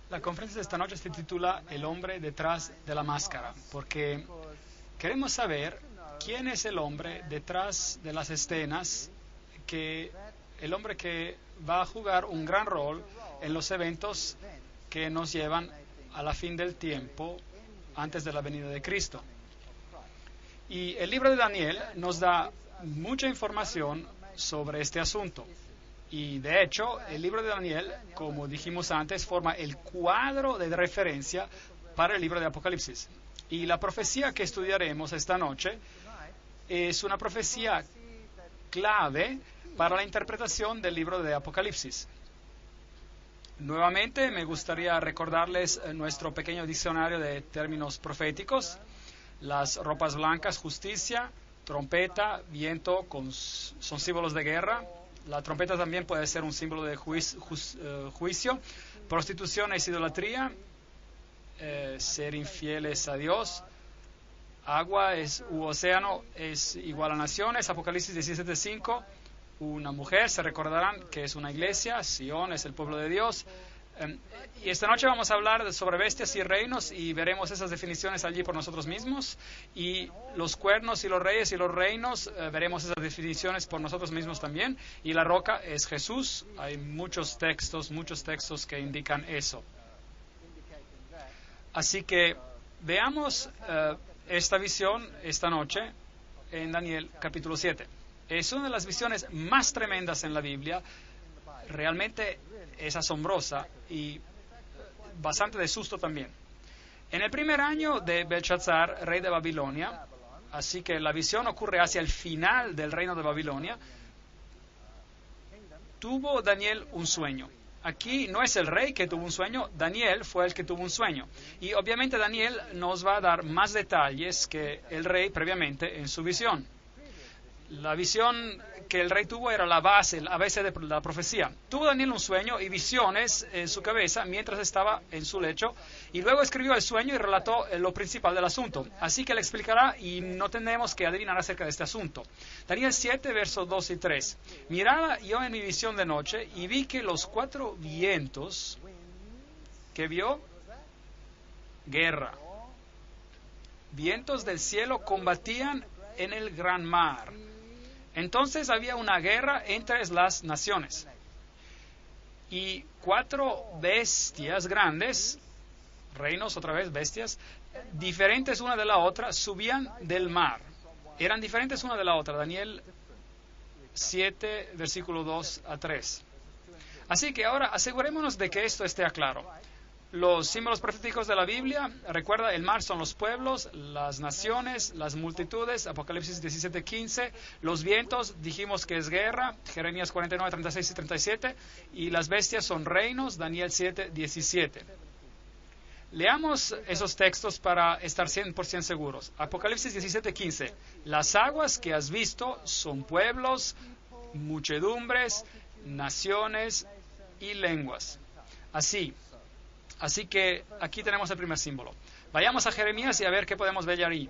La conferencia de esta noche se titula El hombre detrás de la máscara, porque queremos saber quién es el hombre detrás de las escenas, el hombre que va a jugar un gran rol en los eventos que nos llevan a la fin del tiempo antes de la venida de Cristo. Y el libro de Daniel nos da mucha información sobre este asunto. Y de hecho, el libro de Daniel, como dijimos antes, forma el cuadro de referencia para el libro de Apocalipsis. Y la profecía que estudiaremos esta noche es una profecía clave para la interpretación del libro de Apocalipsis. Nuevamente, me gustaría recordarles nuestro pequeño diccionario de términos proféticos. Las ropas blancas, justicia; trompeta, viento, son símbolos de guerra. La trompeta también puede ser un símbolo de juicio. Prostitución es idolatría. Ser infieles a Dios. Agua u océano es igual a naciones. Apocalipsis 17:5. Una mujer, se recordarán que es una iglesia. Sion es el pueblo de Dios. Y esta noche vamos a hablar sobre bestias y reinos y veremos esas definiciones allí por nosotros mismos. Y los cuernos y los reyes y los reinos, veremos esas definiciones por nosotros mismos también. Y la roca es Jesús. Hay muchos textos que indican eso. Así que veamos esta visión esta noche en Daniel capítulo 7. Es una de las visiones más tremendas en la Biblia. Realmente es asombrosa y bastante de susto también. En el primer año de Belshazzar, rey de Babilonia, así que la visión ocurre hacia el final del reino de Babilonia, tuvo Daniel un sueño. Aquí no es el rey que tuvo un sueño, Daniel fue el que tuvo un sueño. Y obviamente Daniel nos va a dar más detalles que el rey previamente en su visión. La visión que el rey tuvo era la base de la profecía. Tuvo Daniel un sueño y visiones en su cabeza mientras estaba en su lecho, y luego escribió el sueño y relató lo principal del asunto. Así que le explicará y no tenemos que adivinar acerca de este asunto. Daniel 7, versos 2 y 3. Miraba yo en mi visión de noche y vi que los 4 vientos que vio, guerra. Vientos del cielo combatían en el gran mar. Entonces había una guerra entre las naciones. Y 4 bestias grandes, reinos otra vez, bestias, diferentes una de la otra, subían del mar. Eran diferentes una de la otra. Daniel 7, versículo 2 a 3. Así que ahora asegurémonos de que esto esté claro. Los símbolos proféticos de la Biblia, recuerda, el mar son los pueblos, las naciones, las multitudes, Apocalipsis 17:15, los vientos, dijimos que es guerra, Jeremías 49, 36 y 37, y las bestias son reinos, Daniel 7:17. Leamos esos textos para estar 100% seguros. Apocalipsis 17:15. Las aguas que has visto son pueblos, muchedumbres, naciones y lenguas. Así que aquí tenemos el primer símbolo. Vayamos a Jeremías y a ver qué podemos ver ahí.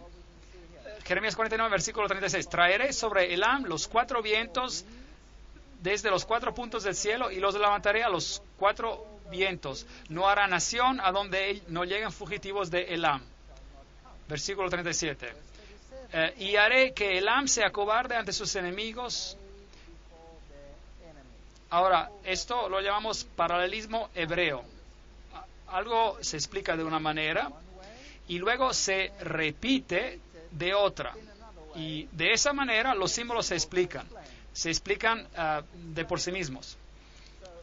Jeremías 49, versículo 36. Traeré sobre Elam los 4 vientos desde los 4 puntos del cielo y los levantaré a los 4 vientos. No hará nación a donde no lleguen fugitivos de Elam. Versículo 37. Y haré que Elam sea cobarde ante sus enemigos. Ahora, esto lo llamamos paralelismo hebreo. Algo se explica de una manera y luego se repite de otra. Y de esa manera los símbolos se explican de por sí mismos.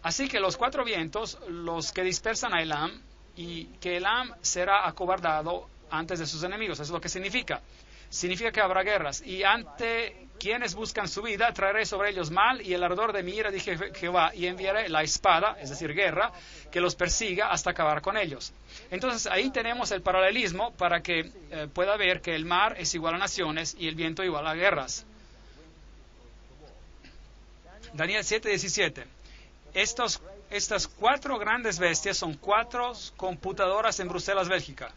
Así que los 4 vientos, los que dispersan a Elam, y que Elam será acobardado antes de sus enemigos. Eso es lo que significa. Significa que habrá guerras. Y ante quienes buscan su vida, traeré sobre ellos mal y el ardor de mi ira, dije Jehová, y enviaré la espada, es decir, guerra, que los persiga hasta acabar con ellos. Entonces ahí tenemos el paralelismo para que pueda ver que el mar es igual a naciones y el viento igual a guerras. Daniel 7:17. Estas 4 grandes bestias son 4 computadoras en Bruselas, Bélgica.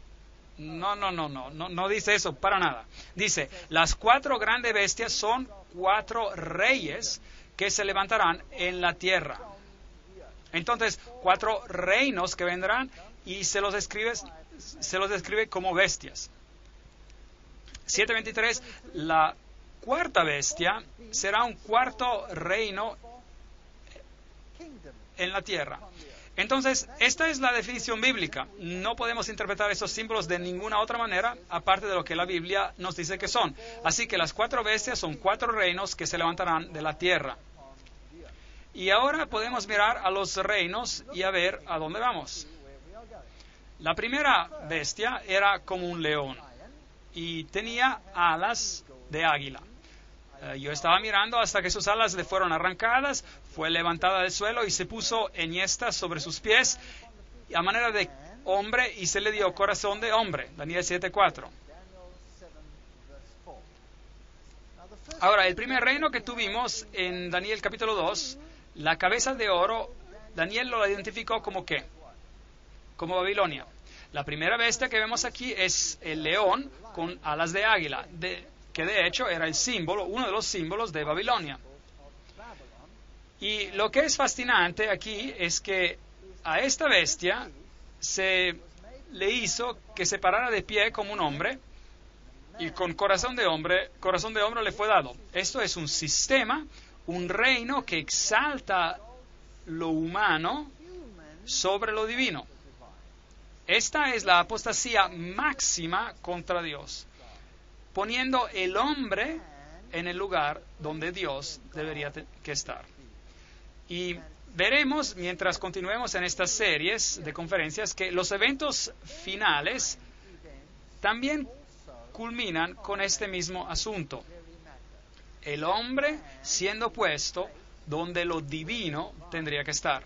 No dice eso para nada. Dice, las 4 grandes bestias son 4 reyes que se levantarán en la tierra. Entonces, 4 reinos que vendrán y se los describe como bestias. 7:23, la 4ª bestia será un 4º reino en la tierra. Entonces, esta es la definición bíblica. No podemos interpretar esos símbolos de ninguna otra manera, aparte de lo que la Biblia nos dice que son. Así que las 4 bestias son 4 reinos que se levantarán de la tierra. Y ahora podemos mirar a los reinos y a ver a dónde vamos. La primera bestia era como un león y tenía alas de águila. Yo estaba mirando hasta que sus alas le fueron arrancadas, fue levantada del suelo y se puso enhiesta sobre sus pies a manera de hombre y se le dio corazón de hombre. Daniel 7:4. Ahora, el primer reino que tuvimos en Daniel capítulo 2, la cabeza de oro, Daniel lo identificó como ¿qué? Como Babilonia. La primera bestia que vemos aquí es el león con alas de águila, que de hecho era el símbolo, uno de los símbolos de Babilonia. Y lo que es fascinante aquí es que a esta bestia se le hizo que se parara de pie como un hombre y con corazón de hombre le fue dado. Esto es un sistema, un reino que exalta lo humano sobre lo divino. Esta es la apostasía máxima contra Dios, poniendo el hombre en el lugar donde Dios debería que estar. Y veremos, mientras continuemos en estas series de conferencias, que los eventos finales también culminan con este mismo asunto. El hombre siendo puesto donde lo divino tendría que estar.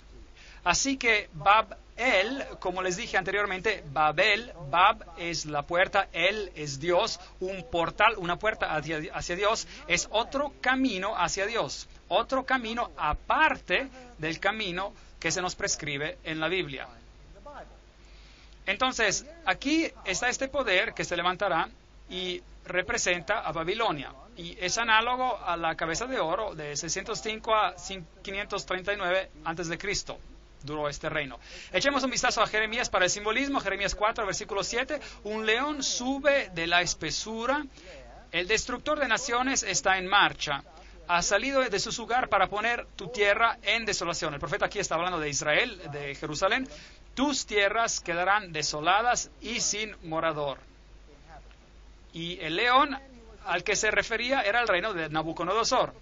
Así que Bab-el, como les dije anteriormente, Babel, Bab es la puerta, El es Dios, un portal, una puerta hacia Dios, es otro camino hacia Dios, otro camino aparte del camino que se nos prescribe en la Biblia. Entonces, aquí está este poder que se levantará y representa a Babilonia, y es análogo a la cabeza de oro de 605 a 539 a.C., duró este reino. Echemos un vistazo a Jeremías para el simbolismo. Jeremías 4, versículo 7. Un león sube de la espesura. El destructor de naciones está en marcha. Ha salido de su hogar para poner tu tierra en desolación. El profeta aquí está hablando de Israel, de Jerusalén. Tus tierras quedarán desoladas y sin morador. Y el león al que se refería era el reino de Nabucodonosor.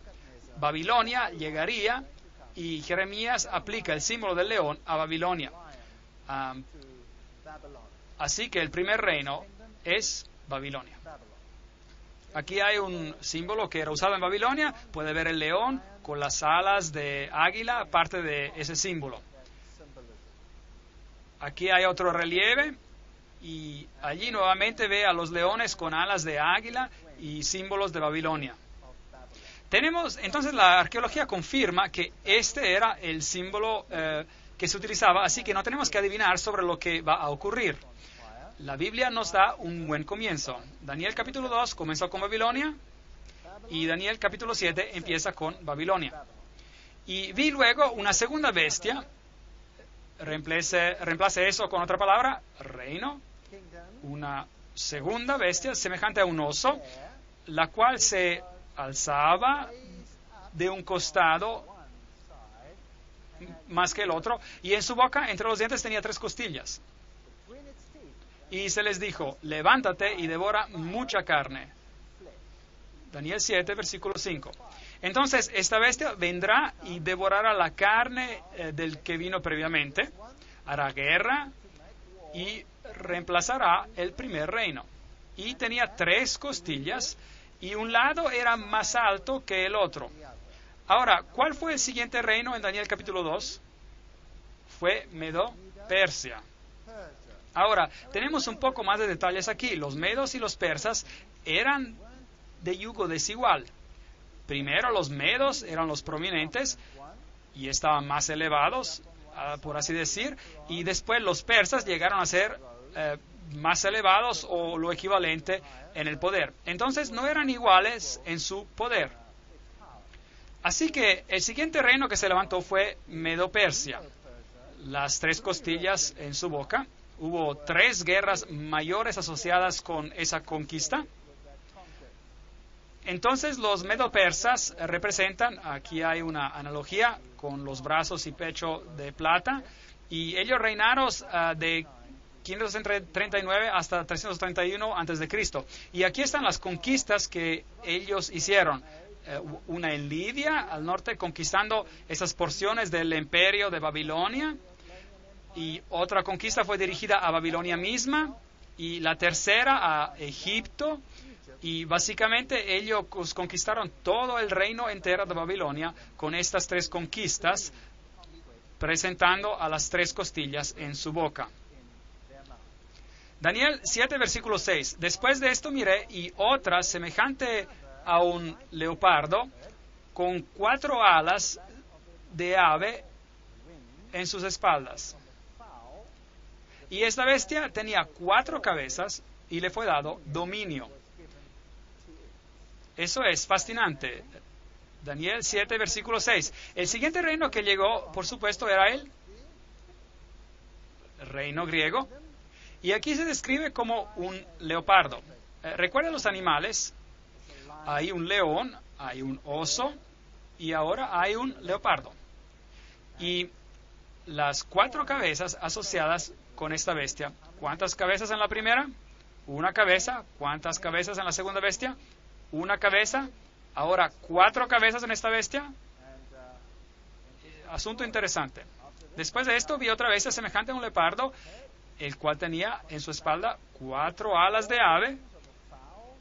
Babilonia llegaría, y Jeremías aplica el símbolo del león a Babilonia. Así que el primer reino es Babilonia. Aquí hay un símbolo que era usado en Babilonia. Puede ver el león con las alas de águila, parte de ese símbolo. Aquí hay otro relieve y allí nuevamente ve a los leones con alas de águila y símbolos de Babilonia. Entonces la arqueología confirma que este era el símbolo que se utilizaba, así que no tenemos que adivinar sobre lo que va a ocurrir. La Biblia nos da un buen comienzo. Daniel capítulo 2 comenzó con Babilonia y Daniel capítulo 7 empieza con Babilonia. Y vi luego una segunda bestia, reemplace eso con otra palabra, reino, una segunda bestia semejante a un oso, la cual se alzaba de un costado más que el otro, y en su boca, entre los dientes, tenía 3 costillas. Y se les dijo, levántate y devora mucha carne. Daniel 7, versículo 5. Entonces, esta bestia vendrá y devorará la carne del que vino previamente, hará guerra y reemplazará el primer reino. Y tenía 3 costillas, y un lado era más alto que el otro. Ahora, ¿cuál fue el siguiente reino en Daniel capítulo 2? Fue Medo-Persia. Ahora, tenemos un poco más de detalles aquí. Los medos y los persas eran de yugo desigual. Primero los medos eran los prominentes y estaban más elevados, por así decir, y después los persas llegaron a ser más elevados o lo equivalente en el poder. Entonces no eran iguales en su poder. Así que el siguiente reino que se levantó fue Medo-Persia. Las 3 costillas en su boca. Hubo 3 guerras mayores asociadas con esa conquista. Entonces los medo-persas representan, aquí hay una analogía con los brazos y pecho de plata, y ellos reinaron de 539 hasta 331 a.C. Y aquí están las conquistas que ellos hicieron. Una en Lidia, al norte, conquistando esas porciones del imperio de Babilonia, y otra conquista fue dirigida a Babilonia misma, y la tercera a Egipto, y básicamente ellos conquistaron todo el reino entero de Babilonia con estas 3 conquistas, presentando a las 3 costillas en su boca. Daniel 7, versículo 6. Después de esto miré, y otra semejante a un leopardo, con 4 alas de ave en sus espaldas. Y esta bestia tenía 4 cabezas y le fue dado dominio. Eso es fascinante. Daniel 7, versículo 6. El siguiente reino que llegó, por supuesto, era el reino griego. Y aquí se describe como un leopardo. ¿Recuerdan los animales? Hay un león, hay un oso y ahora hay un leopardo. Y las 4 cabezas asociadas con esta bestia. ¿Cuántas cabezas en la primera? Una cabeza. ¿Cuántas cabezas en la segunda bestia? Una cabeza. Ahora 4 cabezas en esta bestia. Asunto interesante. Después de esto vi otra bestia semejante a un leopardo, el cual tenía en su espalda 4 alas de ave.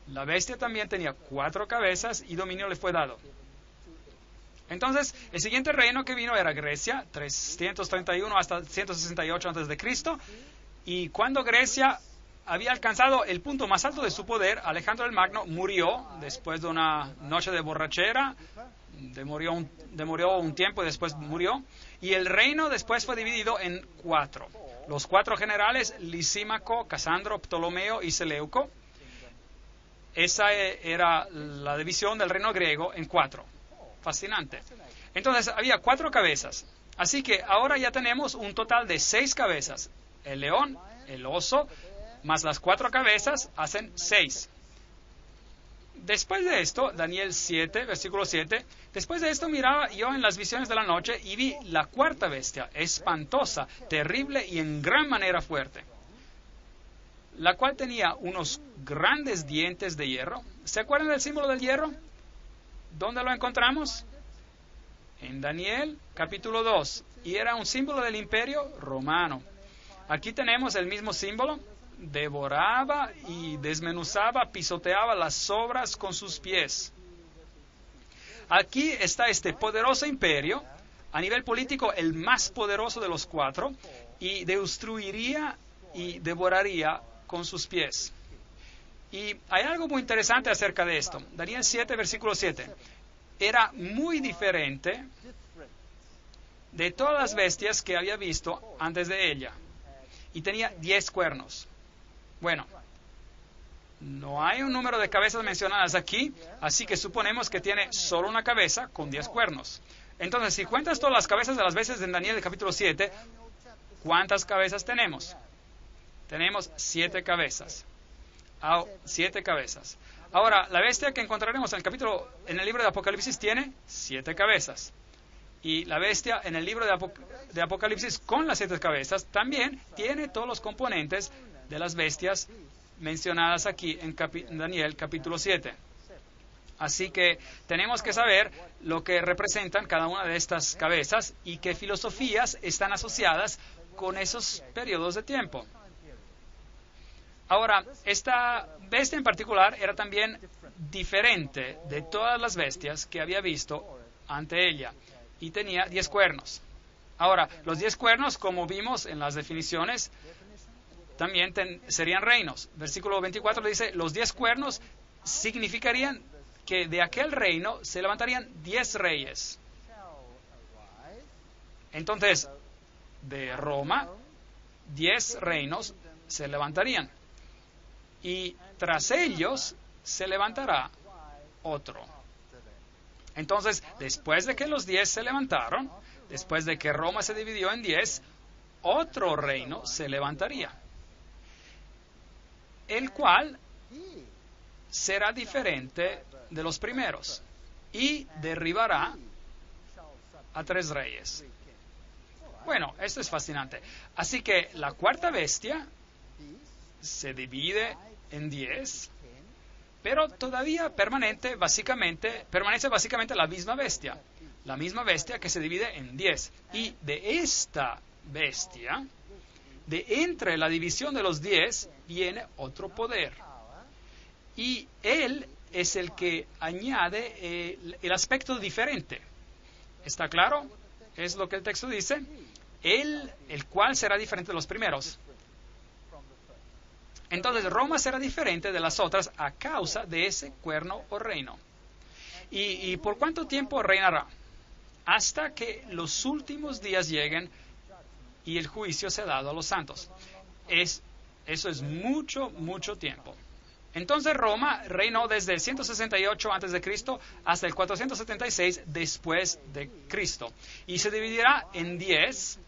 La bestia también tenía 4 cabezas y dominio le fue dado. Entonces, el siguiente reino que vino era Grecia, 331 hasta 168 a.C. Y cuando Grecia había alcanzado el punto más alto de su poder, Alejandro el Magno murió después de una noche de borrachera, demoró un tiempo y después murió. Y el reino después fue dividido en 4. Los 4 generales, Lisímaco, Casandro, Ptolomeo y Seleuco. Esa era la división del reino griego en 4. Fascinante. Entonces había 4 cabezas. Así que ahora ya tenemos un total de 6 cabezas. El león, el oso, más las 4 cabezas hacen 6. Después de esto, Daniel 7, versículo 7, después de esto miraba yo en las visiones de la noche y vi la 4ª bestia, espantosa, terrible y en gran manera fuerte, la cual tenía unos grandes dientes de hierro. ¿Se acuerdan del símbolo del hierro? ¿Dónde lo encontramos? En Daniel capítulo 2, y era un símbolo del imperio romano. Aquí tenemos el mismo símbolo. Devoraba y desmenuzaba, pisoteaba las sobras con sus pies. Aquí está este poderoso imperio, a nivel político el más poderoso de los 4, y destruiría y devoraría con sus pies. Y hay algo muy interesante acerca de esto. Daniel 7, versículo 7. Era muy diferente de todas las bestias que había visto antes de ella. Y tenía 10 cuernos. Bueno, no hay un número de cabezas mencionadas aquí, así que suponemos que tiene solo una cabeza con 10 cuernos. Entonces, si cuentas todas las cabezas de las bestias en Daniel capítulo 7, ¿cuántas cabezas tenemos? Tenemos 7 cabezas. 7 cabezas. Ahora, la bestia que encontraremos en el libro de Apocalipsis tiene 7 cabezas. Y la bestia en el libro de Apocalipsis con las 7 cabezas también tiene todos los componentes de las bestias mencionadas aquí en Daniel capítulo 7. Así que tenemos que saber lo que representan cada una de estas cabezas y qué filosofías están asociadas con esos periodos de tiempo. Ahora, esta bestia en particular era también diferente de todas las bestias que había visto ante ella y tenía 10 cuernos. Ahora, los 10 cuernos, como vimos en las definiciones, también serían reinos. Versículo 24 dice, los 10 cuernos significarían que de aquel reino se levantarían 10 reyes. Entonces, de Roma, 10 reinos se levantarían. Y tras ellos se levantará otro. Entonces, después de que los 10 se levantaron, después de que Roma se dividió en 10, otro reino se levantaría, el cual será diferente de los primeros y derribará a 3 reyes. Bueno, esto es fascinante. Así que la cuarta bestia se divide en 10, pero todavía permanece básicamente la misma bestia que se divide en 10. Y de esta bestia, de entre la división de los 10, viene otro poder. Y él es el que añade el aspecto diferente. ¿Está claro? Es lo que el texto dice. El cual será diferente de los primeros. Entonces Roma será diferente de las otras a causa de ese cuerno o reino. ¿Y por cuánto tiempo reinará? Hasta que los últimos días lleguen y el juicio sea dado a los santos. Eso es mucho, mucho tiempo. Entonces Roma reinó desde el 168 a.C. hasta el 476 después de Cristo. Y se dividirá en 10.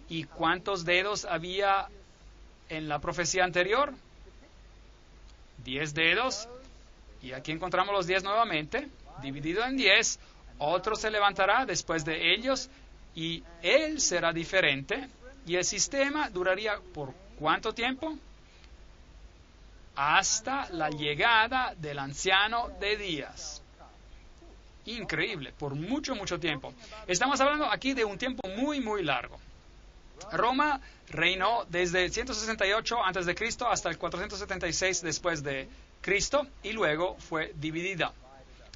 ¿Y cuántos dedos había en la profecía anterior? 10 dedos. Y aquí encontramos los 10 nuevamente. Dividido en 10. Otro se levantará después de ellos. Y él será diferente. Y el sistema duraría ¿por cuánto tiempo? Hasta la llegada del anciano de días. Increíble, por mucho, mucho tiempo. Estamos hablando aquí de un tiempo muy, muy largo. Roma reinó desde el 168 a.C. hasta el 476 después de Cristo y luego fue dividida.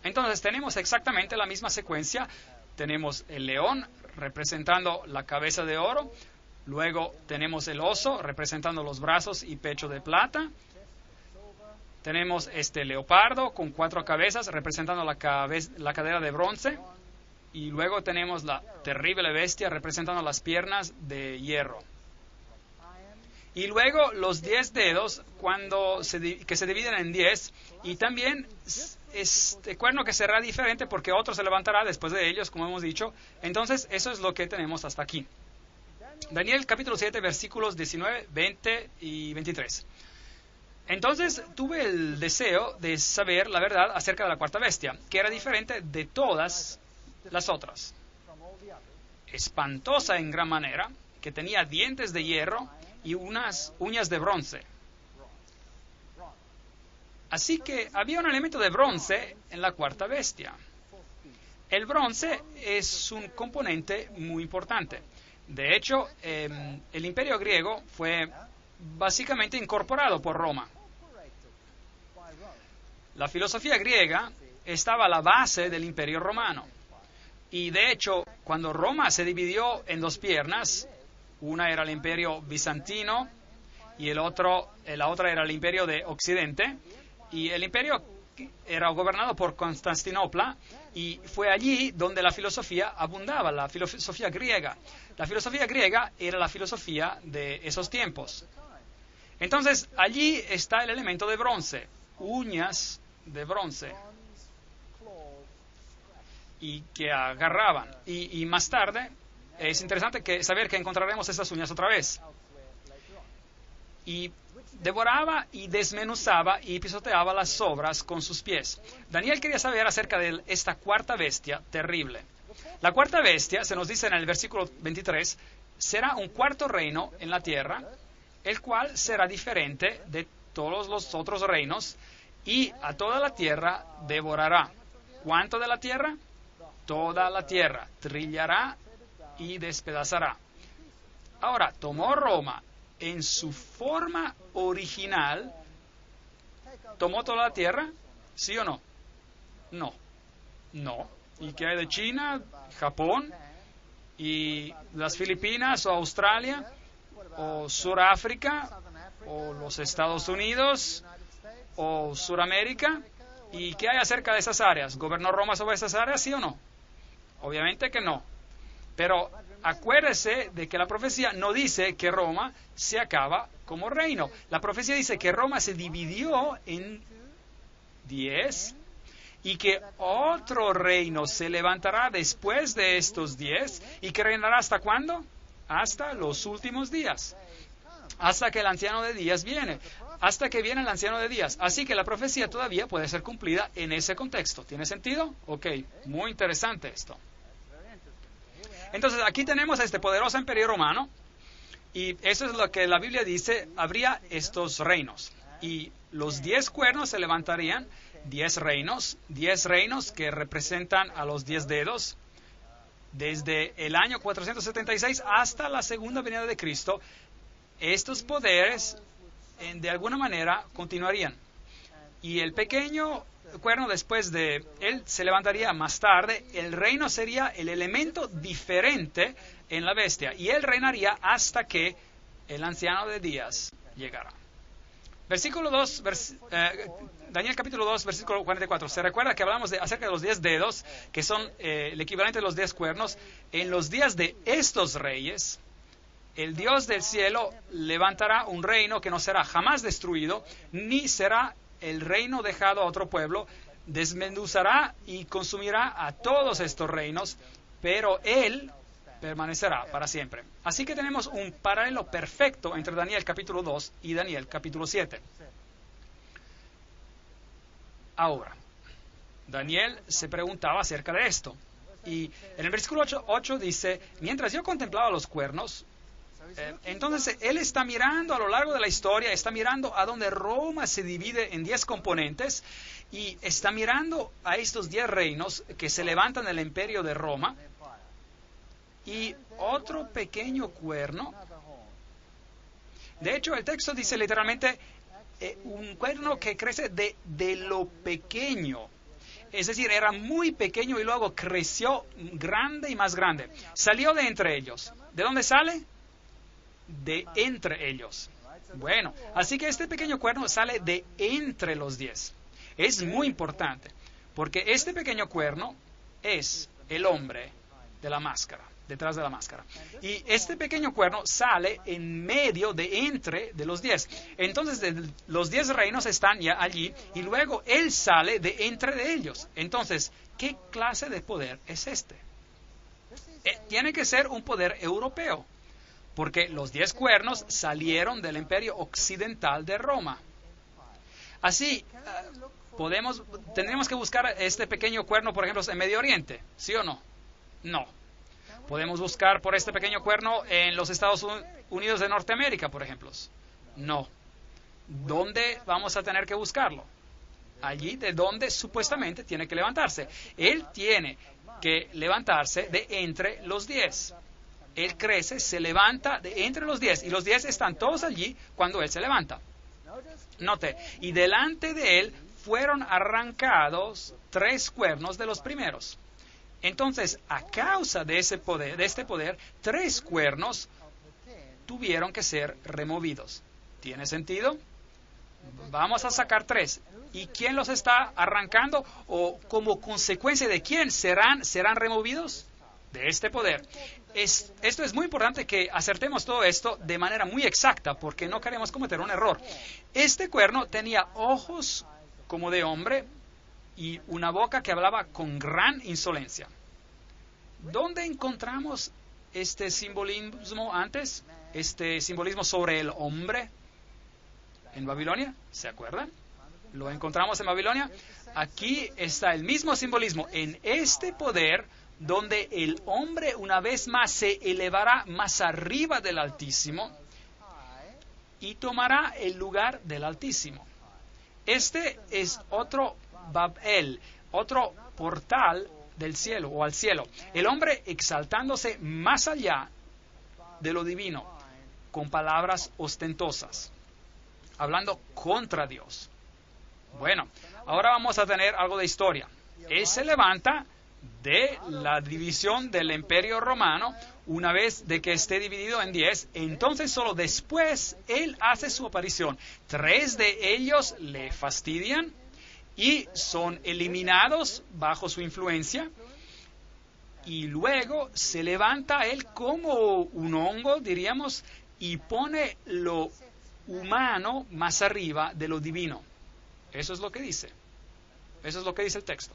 Entonces tenemos exactamente la misma secuencia. Tenemos el león representando la cabeza de oro. Luego tenemos el oso representando los brazos y pecho de plata. Tenemos este leopardo con 4 cabezas representando la cadera de bronce. Y luego tenemos la terrible bestia representando las piernas de hierro. Y luego los 10 dedos que se dividen en 10. Y también este cuerno que será diferente porque otro se levantará después de ellos, como hemos dicho. Entonces eso es lo que tenemos hasta aquí. Daniel capítulo 7 versículos 19, 20 y 23. Entonces tuve el deseo de saber la verdad acerca de la cuarta bestia, que era diferente de todas las otras. Espantosa en gran manera, que tenía dientes de hierro y unas uñas de bronce. Así que había un elemento de bronce en la cuarta bestia. El bronce es un componente muy importante. De hecho, el imperio griego fue básicamente incorporado por Roma. La filosofía griega estaba a la base del imperio romano. Y de hecho, cuando Roma se dividió en 2 piernas, una era el imperio bizantino y la otra era el imperio de Occidente, y el imperio era gobernado por Constantinopla, y fue allí donde la filosofía abundaba, la filosofía griega. La filosofía griega era la filosofía de esos tiempos. Entonces, allí está el elemento de bronce, uñas de bronce, y que agarraban. Y más tarde, es interesante saber que encontraremos estas uñas otra vez. Y devoraba y desmenuzaba y pisoteaba las sobras con sus pies. Daniel quería saber acerca de esta cuarta bestia terrible. La cuarta bestia, se nos dice en el versículo 23, será un cuarto reino en la tierra, el cual será diferente de todos los otros reinos, y a toda la tierra devorará. ¿Cuánto de la tierra? Toda la tierra. Trillará y despedazará. Ahora, tomó Roma en su forma original. ¿Tomó toda la tierra? ¿Sí o no? No. No. ¿Y qué hay de China, Japón, y las Filipinas o Australia, o Suráfrica, o los Estados Unidos, o Suramérica? ¿Y qué hay acerca de esas áreas? ¿Gobernó Roma sobre esas áreas, sí o no? Obviamente que no. Pero acuérdese de que la profecía no dice que Roma se acaba como reino. La profecía dice que Roma se dividió en 10 y que otro reino se levantará después de estos 10 y que reinará ¿hasta cuándo? Hasta los últimos días. Hasta que el anciano de días viene. Hasta que viene el anciano de días. Así que la profecía todavía puede ser cumplida en ese contexto. ¿Tiene sentido? Ok, muy interesante esto. Entonces aquí tenemos a este poderoso imperio romano, y eso es lo que la Biblia dice, habría estos reinos. Y los 10 cuernos se levantarían, 10 reinos que representan a los 10 dedos, desde el año 476 hasta la segunda venida de Cristo. Estos poderes, de alguna manera, continuarían. Y el pequeño cuerno, después de él, se levantaría más tarde. El reino sería el elemento diferente en la bestia. Y él reinaría hasta que el anciano de días llegara. Versículo 2, Daniel capítulo 2, versículo 44. Se recuerda que hablamos acerca de los 10 dedos, que son el equivalente de los 10 cuernos. En los días de estos reyes, el Dios del cielo levantará un reino que no será jamás destruido, ni será el reino dejado a otro pueblo. Desmenuzará y consumirá a todos estos reinos, pero él permanecerá para siempre. Así que tenemos un paralelo perfecto entre Daniel capítulo 2 y Daniel capítulo 7. Ahora, Daniel se preguntaba acerca de esto. Y en el versículo 8 dice, mientras yo contemplaba los cuernos, entonces él está mirando a lo largo de la historia, está mirando a donde Roma se divide en 10 componentes, y está mirando a estos 10 reinos que se levantan del imperio de Roma, y otro pequeño cuerno. De hecho, el texto dice literalmente un cuerno que crece de lo pequeño. Es decir, era muy pequeño y luego creció grande y más grande. Salió de entre ellos. ¿De dónde sale? De entre ellos. Bueno, así que este pequeño cuerno sale de entre los 10. Es muy importante, porque este pequeño cuerno es el hombre de la máscara, detrás de la máscara. Y este pequeño cuerno sale en medio de entre de los 10. Entonces los 10 reinos están ya allí, y luego él sale de entre de ellos. Entonces, ¿qué clase de poder es este? Tiene que ser un poder europeo, porque los 10 cuernos salieron del imperio occidental de Roma. Así, tendríamos que buscar este pequeño cuerno, por ejemplo, en Medio Oriente, ¿sí o no? No. ¿Podemos buscar por este pequeño cuerno en los Estados Unidos de Norteamérica, por ejemplo? No. ¿Dónde vamos a tener que buscarlo? Allí de donde supuestamente tiene que levantarse. Él tiene que levantarse de entre los 10. Él crece, se levanta de entre los 10, y los 10 están todos allí cuando él se levanta. Note, y delante de él fueron arrancados 3 cuernos de los primeros. Entonces, a causa de este poder, 3 cuernos tuvieron que ser removidos. ¿Tiene sentido? Vamos a sacar 3. ¿Y quién los está arrancando? ¿O como consecuencia de quién serán removidos? De este poder. Esto es muy importante que acertemos todo esto de manera muy exacta, porque no queremos cometer un error. Este cuerno tenía ojos como de hombre y una boca que hablaba con gran insolencia. ¿Dónde encontramos este simbolismo antes? Este simbolismo sobre el hombre. ¿En Babilonia? ¿Se acuerdan? ¿Lo encontramos en Babilonia? Aquí está el mismo simbolismo. En este poder, donde el hombre una vez más se elevará más arriba del Altísimo y tomará el lugar del Altísimo. Este es otro Babel, otro portal del cielo o al cielo. El hombre exaltándose más allá de lo divino, con palabras ostentosas, hablando contra Dios. Bueno, ahora vamos a tener algo de historia. Él se levanta de la división del Imperio Romano. Una vez de que esté dividido en 10, entonces solo después él hace su aparición. 3 de ellos le fastidian y son eliminados bajo su influencia. Y luego se levanta él como un hongo, diríamos, y pone lo humano más arriba de lo divino. Eso es lo que dice. Eso es lo que dice el texto.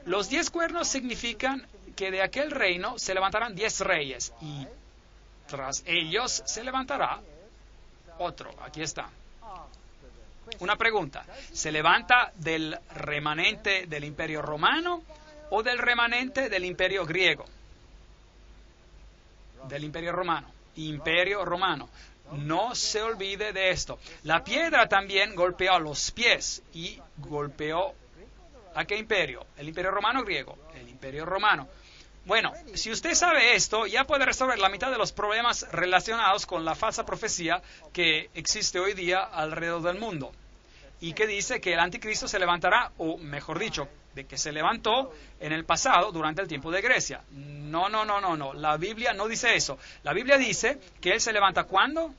Los 10 cuernos significan que de aquel reino se levantarán 10 reyes y tras ellos se levantará otro. Aquí está. Una pregunta. ¿Se levanta del remanente del Imperio Romano o del remanente del Imperio Griego? Del Imperio Romano. Imperio Romano. No se olvide de esto. La piedra también golpeó los pies y golpeó ¿a qué imperio? ¿El Imperio Romano o griego? El Imperio Romano. Bueno, si usted sabe esto, ya puede resolver la mitad de los problemas relacionados con la falsa profecía que existe hoy día alrededor del mundo. Y que dice que el anticristo se levantará, o mejor dicho, de que se levantó en el pasado durante el tiempo de Grecia. No. La Biblia no dice eso. La Biblia dice que él se levanta ¿cuándo?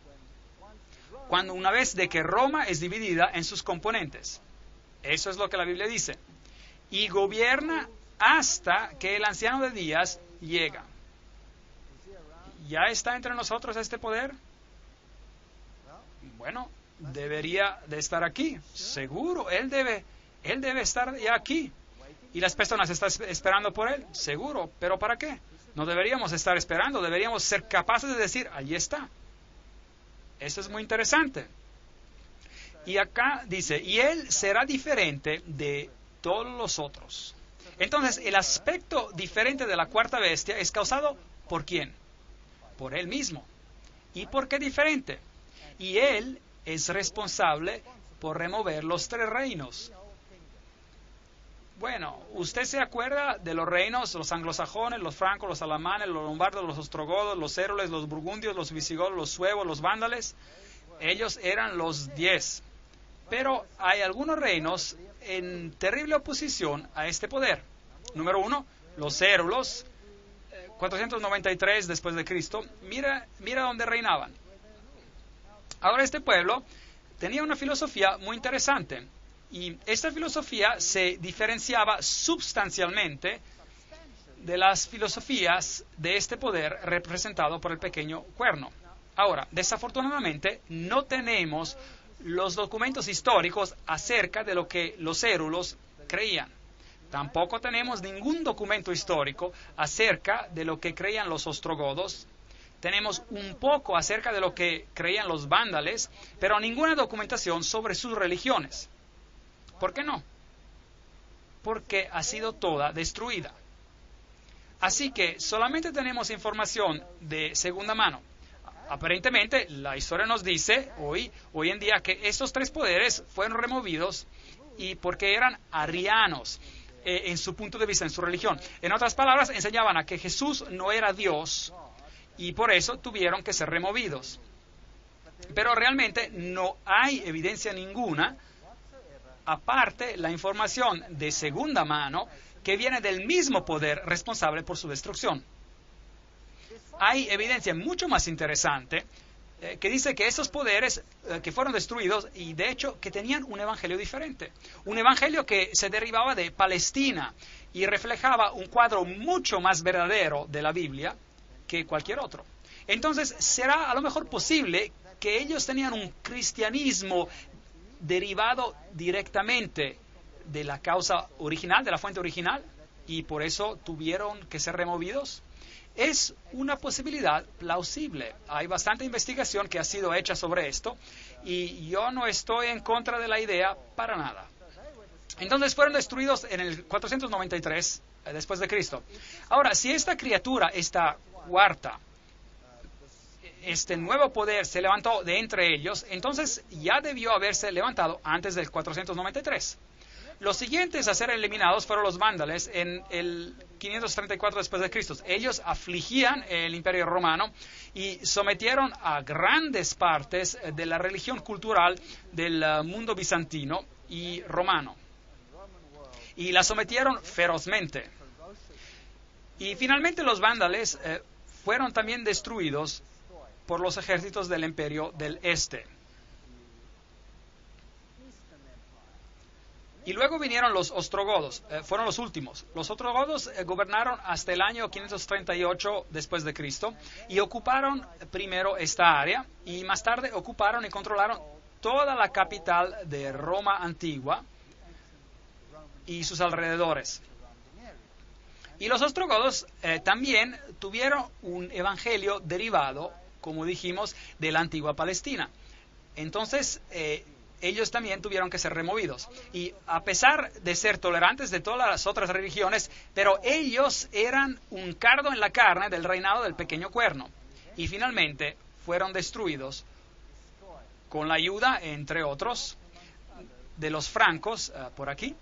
Cuando una vez de que Roma es dividida en sus componentes. Eso es lo que la Biblia dice. Y gobierna hasta que el anciano de días llega. ¿Ya está entre nosotros este poder? Bueno, debería de estar aquí. Seguro, él debe estar ya aquí. ¿Y las personas están esperando por él? Seguro, pero ¿para qué? No deberíamos estar esperando, deberíamos ser capaces de decir, allí está. Eso es muy interesante. Y acá dice, y él será diferente de todos los otros. Entonces, el aspecto diferente de la cuarta bestia es causado ¿por quién? Por él mismo. ¿Y por qué diferente? Y él es responsable por remover los 3 reinos. Bueno, ¿usted se acuerda de los reinos, los anglosajones, los francos, los alamanes, los lombardos, los ostrogodos, los éroles, los burgundios, los visigodos, los suevos, los vándales? Ellos eran los 10. Pero hay algunos reinos en terrible oposición a este poder. Número 1, los érulos, 493 después de Cristo. Mira dónde reinaban. Ahora este pueblo tenía una filosofía muy interesante. Y esta filosofía se diferenciaba sustancialmente de las filosofías de este poder representado por el pequeño cuerno. Ahora, desafortunadamente, no tenemos los documentos históricos acerca de lo que los érulos creían. Tampoco tenemos ningún documento histórico acerca de lo que creían los ostrogodos. Tenemos un poco acerca de lo que creían los vándales, pero ninguna documentación sobre sus religiones. ¿Por qué no? Porque ha sido toda destruida. Así que solamente tenemos información de segunda mano. Aparentemente, la historia nos dice hoy en día que estos 3 poderes fueron removidos y porque eran arianos en su punto de vista, en su religión. En otras palabras, enseñaban a que Jesús no era Dios y por eso tuvieron que ser removidos. Pero realmente no hay evidencia ninguna, aparte la información de segunda mano que viene del mismo poder responsable por su destrucción. Hay evidencia mucho más interesante que dice que esos poderes que fueron destruidos y de hecho que tenían un evangelio diferente, un evangelio que se derivaba de Palestina y reflejaba un cuadro mucho más verdadero de la Biblia que cualquier otro. Entonces, será a lo mejor posible que ellos tenían un cristianismo derivado directamente de la causa original, de la fuente original, y por eso tuvieron que ser removidos. Es una posibilidad plausible. Hay bastante investigación que ha sido hecha sobre esto y yo no estoy en contra de la idea para nada. Entonces fueron destruidos en el 493 después de Cristo. Ahora, si esta criatura, esta cuarta, este nuevo poder se levantó de entre ellos, entonces ya debió haberse levantado antes del 493. Los siguientes a ser eliminados fueron los vándalos en el 534 después de Cristo. Ellos afligían el Imperio Romano y sometieron a grandes partes de la religión cultural del mundo bizantino y romano. Y la sometieron ferozmente. Y finalmente los vándalos fueron también destruidos por los ejércitos del Imperio del Este. Y luego vinieron los ostrogodos, fueron los últimos. Los ostrogodos gobernaron hasta el año 538 después de Cristo y ocuparon primero esta área y más tarde ocuparon y controlaron toda la capital de Roma antigua y sus alrededores. Y los ostrogodos también tuvieron un evangelio derivado, como dijimos, de la antigua Palestina. Entonces, ellos también tuvieron que ser removidos. Y a pesar de ser tolerantes de todas las otras religiones, pero ellos eran un cardo en la carne del reinado del pequeño cuerno. Y finalmente fueron destruidos con la ayuda, entre otros, de los francos, por aquí,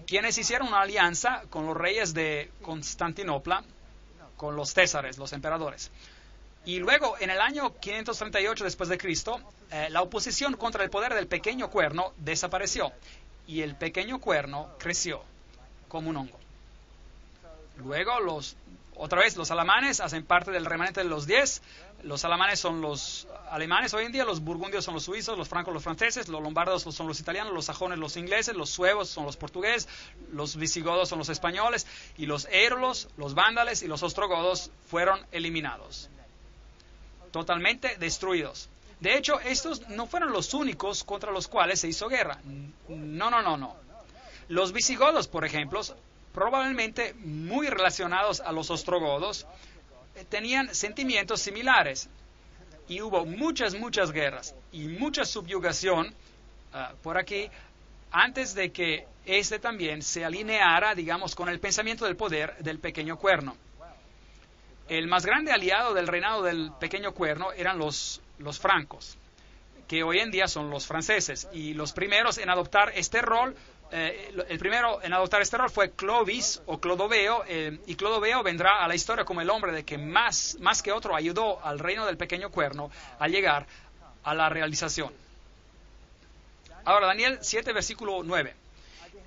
quienes hicieron una alianza con los reyes de Constantinopla, con los césares, los emperadores. Y luego, en el año 538 después de Cristo, la oposición contra el poder del pequeño cuerno desapareció y el pequeño cuerno creció como un hongo. Luego, otra vez, los alamanes hacen parte del remanente de los 10. Los alamanes son los alemanes hoy en día, los burgundios son los suizos, los francos los franceses, los lombardos son los italianos, los sajones los ingleses, los suevos son los portugueses, los visigodos son los españoles, y los érulos, los vándalos y los ostrogodos fueron eliminados. Totalmente destruidos. De hecho, estos no fueron los únicos contra los cuales se hizo guerra. No. Los visigodos, por ejemplo, probablemente muy relacionados a los ostrogodos, tenían sentimientos similares. Y hubo muchas guerras y mucha subyugación por aquí antes de que este también se alineara, digamos, con el pensamiento del poder del pequeño cuerno. El más grande aliado del reinado del pequeño cuerno eran los francos, que hoy en día son los franceses. Y los primeros en adoptar este rol, el primero en adoptar este rol fue Clovis o Clodoveo, y Clodoveo vendrá a la historia como el hombre de que más que otro ayudó al reino del pequeño cuerno a llegar a la realización. Ahora, Daniel 7, versículo 9.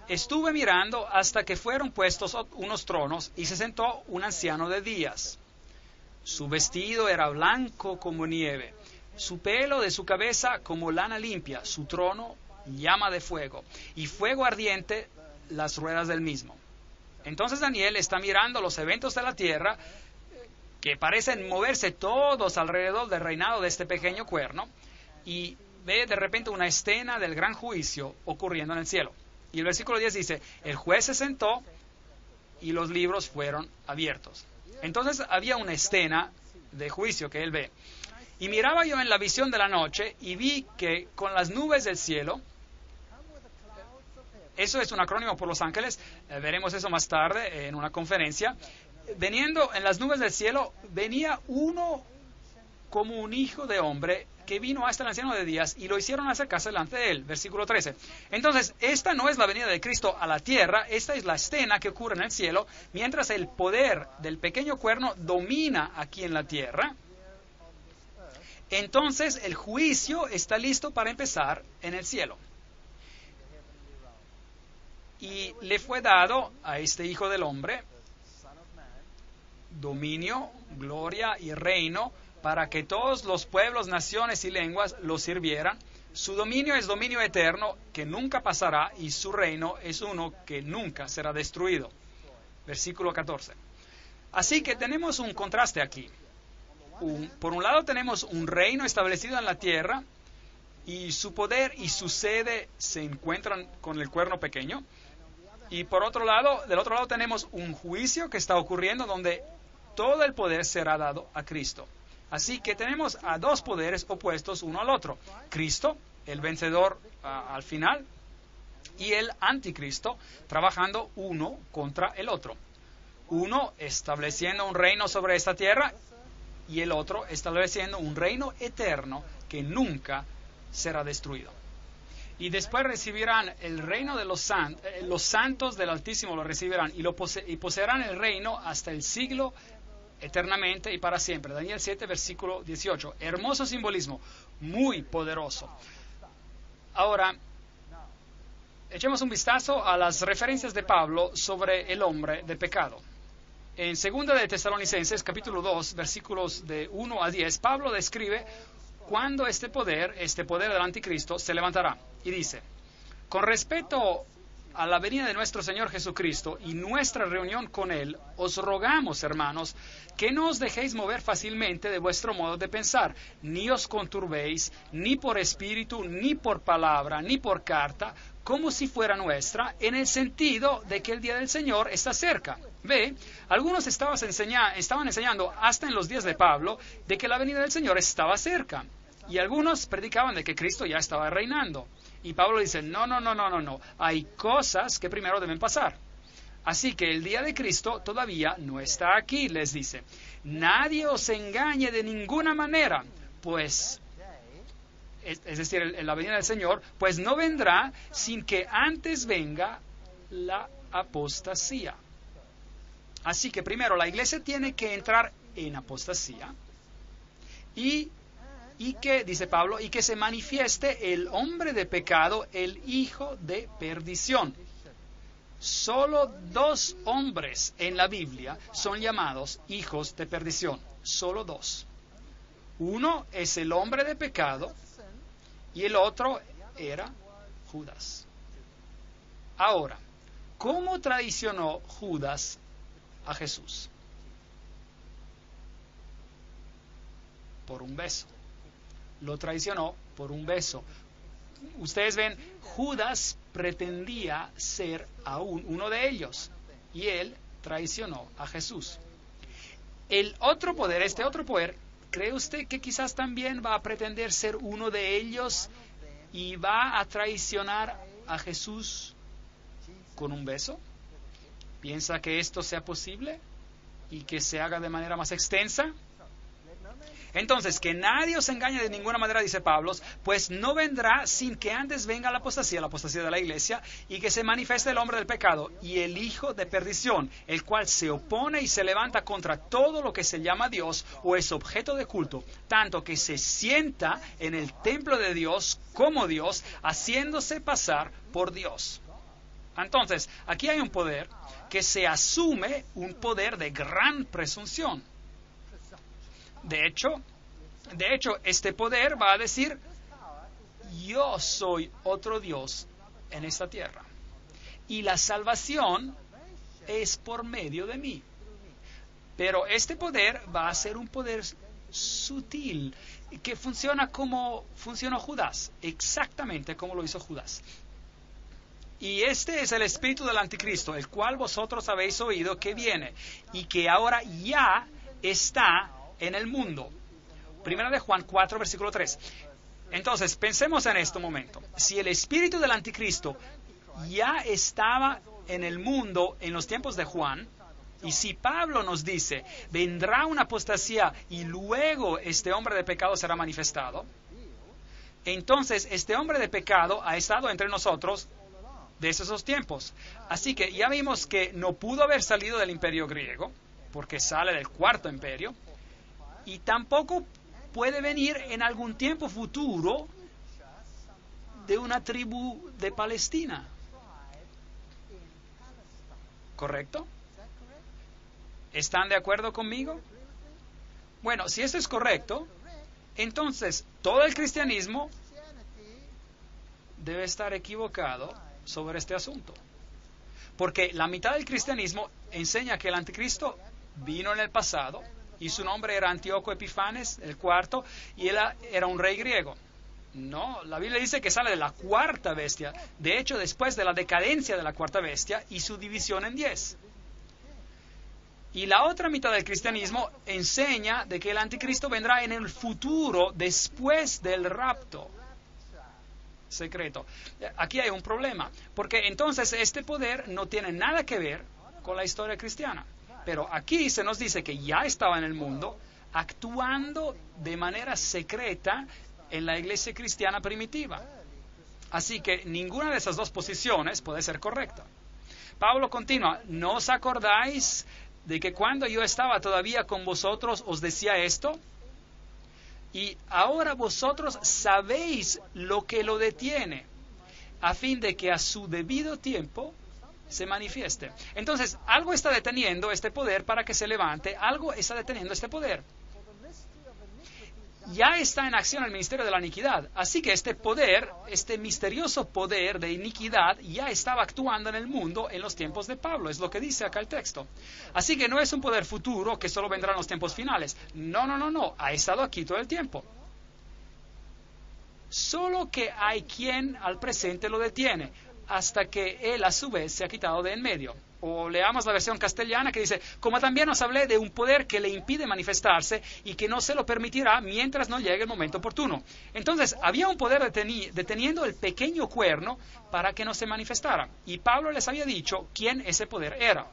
Estuve mirando hasta que fueron puestos unos tronos y se sentó un anciano de días. Su vestido era blanco como nieve, su pelo de su cabeza como lana limpia, su trono llama de fuego, y fuego ardiente las ruedas del mismo. Entonces Daniel está mirando los eventos de la tierra, que parecen moverse todos alrededor del reinado de este pequeño cuerno, y ve de repente una escena del gran juicio ocurriendo en el cielo. Y el versículo 10 dice, el juez se sentó y los libros fueron abiertos. Entonces había una escena de juicio que él ve. Y miraba yo en la visión de la noche y vi que con las nubes del cielo, eso es un acrónimo por los ángeles, veremos eso más tarde en una conferencia, veniendo en las nubes del cielo, venía uno como un hijo de hombre que vino hasta el anciano de días y lo hicieron acercarse delante de él. Versículo 13. Entonces, esta no es la venida de Cristo a la tierra, esta es la escena que ocurre en el cielo, mientras el poder del pequeño cuerno domina aquí en la tierra. Entonces, el juicio está listo para empezar en el cielo. Y le fue dado a este hijo del hombre dominio, gloria y reino para que todos los pueblos, naciones y lenguas lo sirvieran. Su dominio es dominio eterno que nunca pasará y su reino es uno que nunca será destruido. Versículo 14. Así que tenemos un contraste aquí. Por un lado tenemos un reino establecido en la tierra y su poder y su sede se encuentran con el cuerno pequeño. Y por otro lado, del otro lado tenemos un juicio que está ocurriendo donde todo el poder será dado a Cristo. Así que tenemos a dos poderes opuestos uno al otro. Cristo, el vencedor al final, y el anticristo, trabajando uno contra el otro. Uno estableciendo un reino sobre esta tierra y el otro estableciendo un reino eterno que nunca será destruido. Y después recibirán el reino de los santos del Altísimo lo recibirán y poseerán el reino hasta el siglo eternamente y para siempre. Daniel 7, versículo 18. Hermoso simbolismo, muy poderoso. Ahora, echemos un vistazo a las referencias de Pablo sobre el hombre de pecado. En 2 de Tesalonicenses, capítulo 2, versículos de 1 a 10, Pablo describe cuándo este poder del anticristo, se levantará. Y dice, con respecto a la venida de nuestro Señor Jesucristo y nuestra reunión con Él, os rogamos, hermanos, que no os dejéis mover fácilmente de vuestro modo de pensar, ni os conturbéis, ni por espíritu, ni por palabra, ni por carta, como si fuera nuestra, en el sentido de que el día del Señor está cerca. Ve, algunos estaban enseñando hasta en los días de Pablo de que la venida del Señor estaba cerca. Y algunos predicaban de que Cristo ya estaba reinando. Y Pablo dice, no. Hay cosas que primero deben pasar. Así que el día de Cristo todavía no está aquí, les dice. Nadie os engañe de ninguna manera, pues, es decir, la venida del Señor, pues no vendrá sin que antes venga la apostasía. Así que primero la iglesia tiene que entrar en apostasía y que, dice Pablo, y que se manifieste el hombre de pecado, el hijo de perdición. Solo 2 hombres en la Biblia son llamados hijos de perdición. Solo 2. Uno es el hombre de pecado y el otro era Judas. Ahora, ¿cómo traicionó Judas a Jesús? Por un beso. Lo traicionó por un beso. Ustedes ven, Judas pretendía ser aún uno de ellos y él traicionó a Jesús. Este otro poder, ¿cree usted que quizás también va a pretender ser uno de ellos y va a traicionar a Jesús con un beso? ¿Piensa que esto sea posible y que se haga de manera más extensa? Entonces, que nadie os engañe de ninguna manera, dice Pablo, pues no vendrá sin que antes venga la apostasía de la iglesia, y que se manifieste el hombre del pecado y el hijo de perdición, el cual se opone y se levanta contra todo lo que se llama Dios o es objeto de culto, tanto que se sienta en el templo de Dios como Dios, haciéndose pasar por Dios. Entonces, aquí hay un poder que se asume un poder de gran presunción. De hecho, este poder va a decir, yo soy otro Dios en esta tierra. Y la salvación es por medio de mí. Pero este poder va a ser un poder sutil, que funciona como funcionó Judas, exactamente como lo hizo Judas. Y este es el espíritu del anticristo, el cual vosotros habéis oído que viene, y que ahora ya está en el mundo. Primera de Juan 4, versículo 3. Entonces, pensemos en este momento. Si el espíritu del anticristo ya estaba en el mundo en los tiempos de Juan, y si Pablo nos dice, vendrá una apostasía y luego este hombre de pecado será manifestado, entonces este hombre de pecado ha estado entre nosotros desde esos tiempos. Así que ya vimos que no pudo haber salido del imperio griego, porque sale del cuarto imperio, y tampoco puede venir en algún tiempo futuro de una tribu de Palestina. ¿Correcto? ¿Están de acuerdo conmigo? Bueno, si eso es correcto, entonces todo el cristianismo debe estar equivocado sobre este asunto. Porque la mitad del cristianismo enseña que el anticristo vino en el pasado y su nombre era Antíoco Epifanes el cuarto y él era un rey griego. No, la Biblia dice que sale de la cuarta bestia, de hecho después de la decadencia de la cuarta bestia y su división en 10. Y la otra mitad del cristianismo enseña de que el anticristo vendrá en el futuro después del rapto secreto. Aquí hay un problema, porque entonces este poder no tiene nada que ver con la historia cristiana. Pero aquí se nos dice que ya estaba en el mundo, actuando de manera secreta en la iglesia cristiana primitiva. Así que ninguna de esas dos posiciones puede ser correcta. Pablo continúa, ¿no os acordáis de que cuando yo estaba todavía con vosotros os decía esto? Y ahora vosotros sabéis lo que lo detiene, a fin de que a su debido tiempo se manifieste. Entonces, algo está deteniendo este poder para que se levante, algo está deteniendo este poder. Ya está en acción el ministerio de la iniquidad, así que este poder, este misterioso poder de iniquidad, ya estaba actuando en el mundo en los tiempos de Pablo, es lo que dice acá el texto. Así que no es un poder futuro que solo vendrá en los tiempos finales. No, ha estado aquí todo el tiempo. Solo que hay quien al presente lo detiene, hasta que él a su vez se ha quitado de en medio. O leamos la versión castellana que dice, como también os hablé de un poder que le impide manifestarse y que no se lo permitirá mientras no llegue el momento oportuno. Entonces, había un poder deteniendo el pequeño cuerno para que no se manifestara. Y Pablo les había dicho quién ese poder era.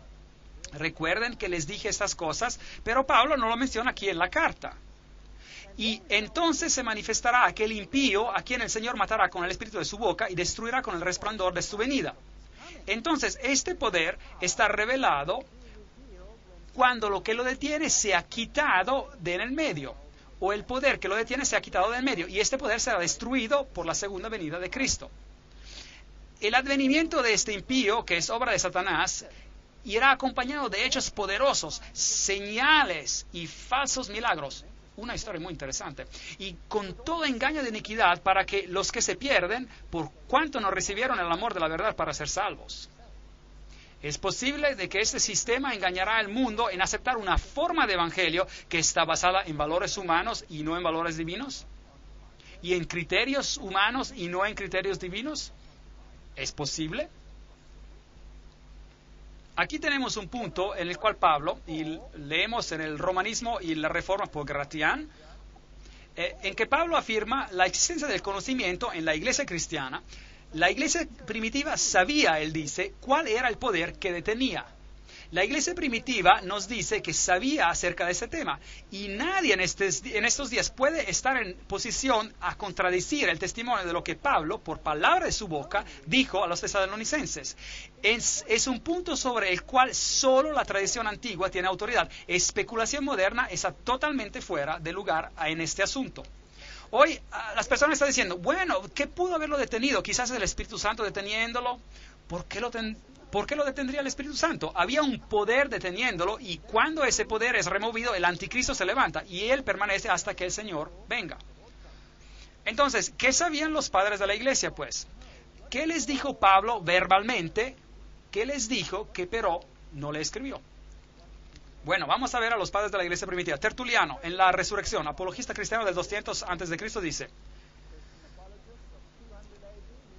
Recuerden que les dije estas cosas, pero Pablo no lo menciona aquí en la carta. Y entonces se manifestará aquel impío a quien el Señor matará con el espíritu de su boca y destruirá con el resplandor de su venida. Entonces, este poder está revelado cuando lo que lo detiene se ha quitado de en el medio, o el poder que lo detiene se ha quitado de en medio, y este poder será destruido por la segunda venida de Cristo. El advenimiento de este impío, que es obra de Satanás, irá acompañado de hechos poderosos, señales y falsos milagros. Una historia muy interesante. Y con todo engaño de iniquidad para que los que se pierden, por cuanto no recibieron el amor de la verdad para ser salvos. Es posible de que este sistema engañará al mundo en aceptar una forma de evangelio que está basada en valores humanos y no en valores divinos. Y en criterios humanos y no en criterios divinos. ¿Es posible? Aquí tenemos un punto en el cual Pablo, y leemos en el Romanismo y la Reforma por Gratian, en que Pablo afirma la existencia del conocimiento en la iglesia cristiana. La iglesia primitiva sabía, él dice, cuál era el poder que detenía. La iglesia primitiva nos dice que sabía acerca de ese tema y nadie en estos días puede estar en posición a contradecir el testimonio de lo que Pablo, por palabra de su boca, dijo a los tesalonicenses. Es un punto sobre el cual solo la tradición antigua tiene autoridad. Especulación moderna está totalmente fuera de lugar en este asunto. Hoy las personas están diciendo, bueno, ¿qué pudo haberlo detenido? Quizás el Espíritu Santo deteniéndolo. ¿Por qué lo detendría el Espíritu Santo? Había un poder deteniéndolo y cuando ese poder es removido, el anticristo se levanta y él permanece hasta que el Señor venga. Entonces, ¿qué sabían los padres de la iglesia, pues? ¿Qué les dijo Pablo verbalmente? ¿Qué les dijo que pero no le escribió? Bueno, vamos a ver a los padres de la iglesia primitiva. Tertuliano, en la Resurrección, apologista cristiano del 200 a.C., dice: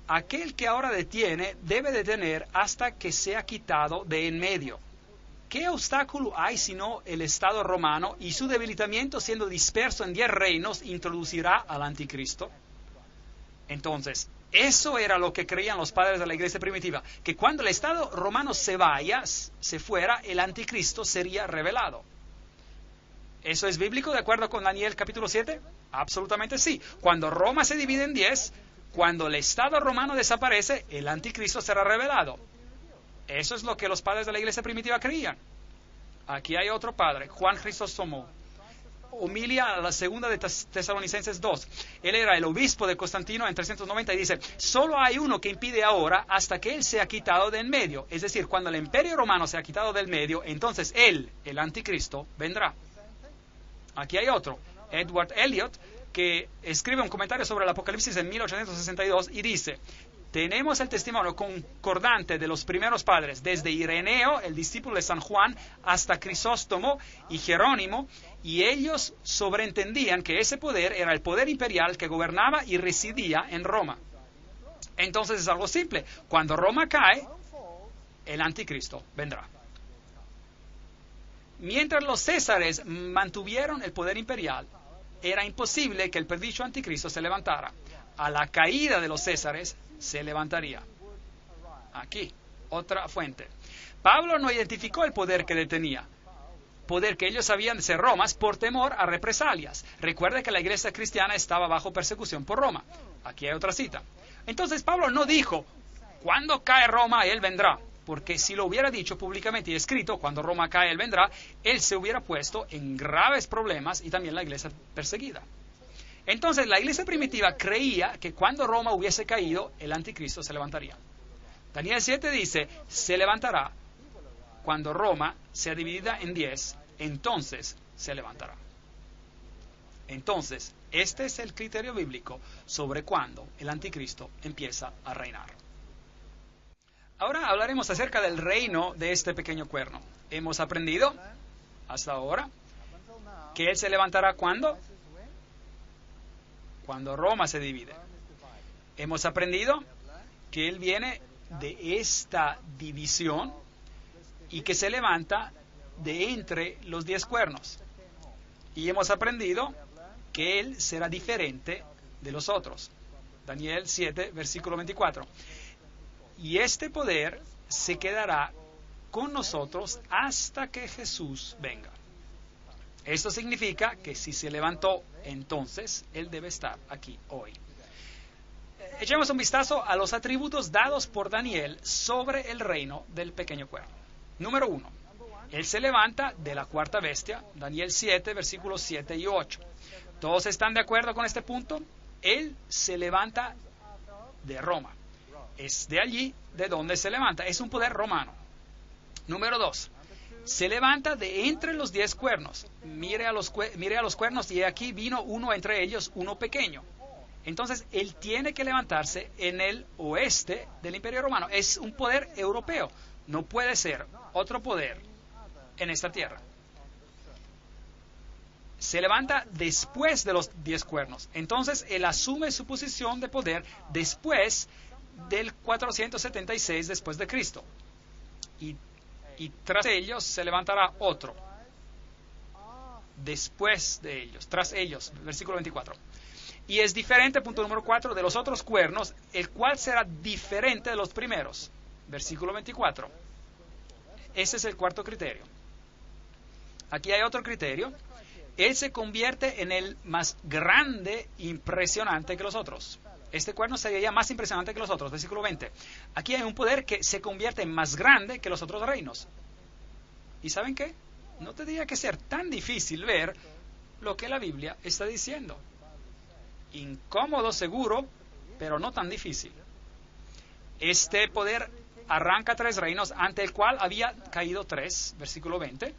aquel que ahora detiene debe detener hasta que sea quitado de en medio. ¿Qué obstáculo hay sino el Estado romano y su debilitamiento siendo disperso en 10 reinos introducirá al anticristo? Entonces, eso era lo que creían los padres de la iglesia primitiva, que cuando el Estado romano se fuera, el anticristo sería revelado. ¿Eso es bíblico de acuerdo con Daniel capítulo 7? Absolutamente sí. Cuando Roma se divide en 10, cuando el Estado romano desaparece, el anticristo será revelado. Eso es lo que los padres de la iglesia primitiva creían. Aquí hay otro padre, Juan Crisóstomo, homilia a la segunda de Tesalonicenses 2. Él era el obispo de Constantino en 390 y dice: solo hay uno que impide ahora hasta que él sea quitado de en medio. Es decir, cuando el imperio romano sea quitado del medio, entonces él, el anticristo, vendrá. Aquí hay otro, Edward Elliot, que escribe un comentario sobre el Apocalipsis en 1862 y dice: tenemos el testimonio concordante de los primeros padres, desde Ireneo, el discípulo de San Juan, hasta Crisóstomo y Jerónimo, y ellos sobreentendían que ese poder era el poder imperial que gobernaba y residía en Roma. Entonces es algo simple: cuando Roma cae, el anticristo vendrá. Mientras los césares mantuvieron el poder imperial, era imposible que el predicho anticristo se levantara. A la caída de los césares se levantaría. Aquí, otra fuente. Pablo no identificó el poder que detenía, poder que ellos sabían de ser Romas, por temor a represalias. Recuerde que la iglesia cristiana estaba bajo persecución por Roma. Aquí hay otra cita. Entonces Pablo no dijo: cuando cae Roma, él vendrá. Porque si lo hubiera dicho públicamente y escrito: cuando Roma cae, él vendrá, él se hubiera puesto en graves problemas, y también la iglesia perseguida. Entonces la iglesia primitiva creía que cuando Roma hubiese caído, el anticristo se levantaría. Daniel 7 dice: se levantará cuando Roma sea dividida en 10, entonces se levantará. Entonces, este es el criterio bíblico sobre cuándo el anticristo empieza a reinar. Ahora hablaremos acerca del reino de este pequeño cuerno. Hemos aprendido hasta ahora que él se levantará ¿cuándo? Cuando Roma se divide. Hemos aprendido que él viene de esta división y que se levanta de entre los 10 cuernos. Y hemos aprendido que él será diferente de los otros. Daniel 7, versículo 24. Y este poder se quedará con nosotros hasta que Jesús venga. Esto significa que si se levantó entonces, él debe estar aquí hoy. Echemos un vistazo a los atributos dados por Daniel sobre el reino del pequeño cuerno. Número 1. Él se levanta de la cuarta bestia, Daniel 7, versículos 7 y 8. ¿Todos están de acuerdo con este punto? Él se levanta de Roma. Es de allí de donde se levanta. Es un poder romano. Número 2. Se levanta de entre los 10 cuernos. Mire a los cuernos y aquí vino uno entre ellos, uno pequeño. Entonces, él tiene que levantarse en el oeste del Imperio Romano. Es un poder europeo. No puede ser otro poder en esta tierra. Se levanta después de los 10 cuernos. Entonces, él asume su posición de poder después del 476 después de Cristo. Y tras ellos se levantará otro. Después de ellos, tras ellos, versículo 24. Y es diferente, punto número 4, de los otros cuernos, el cual será diferente de los primeros. Versículo 24. Ese es el cuarto criterio. Aquí hay otro criterio. Él se convierte en el más grande, impresionante que los otros. Este cuerno sería más impresionante que los otros. Versículo 20. Aquí hay un poder que se convierte en más grande que los otros reinos. ¿Y saben qué? No tendría que ser tan difícil ver lo que la Biblia está diciendo. Incómodo, seguro, pero no tan difícil. Este poder arranca 3 reinos, ante el cual había caído 3. Versículo 20.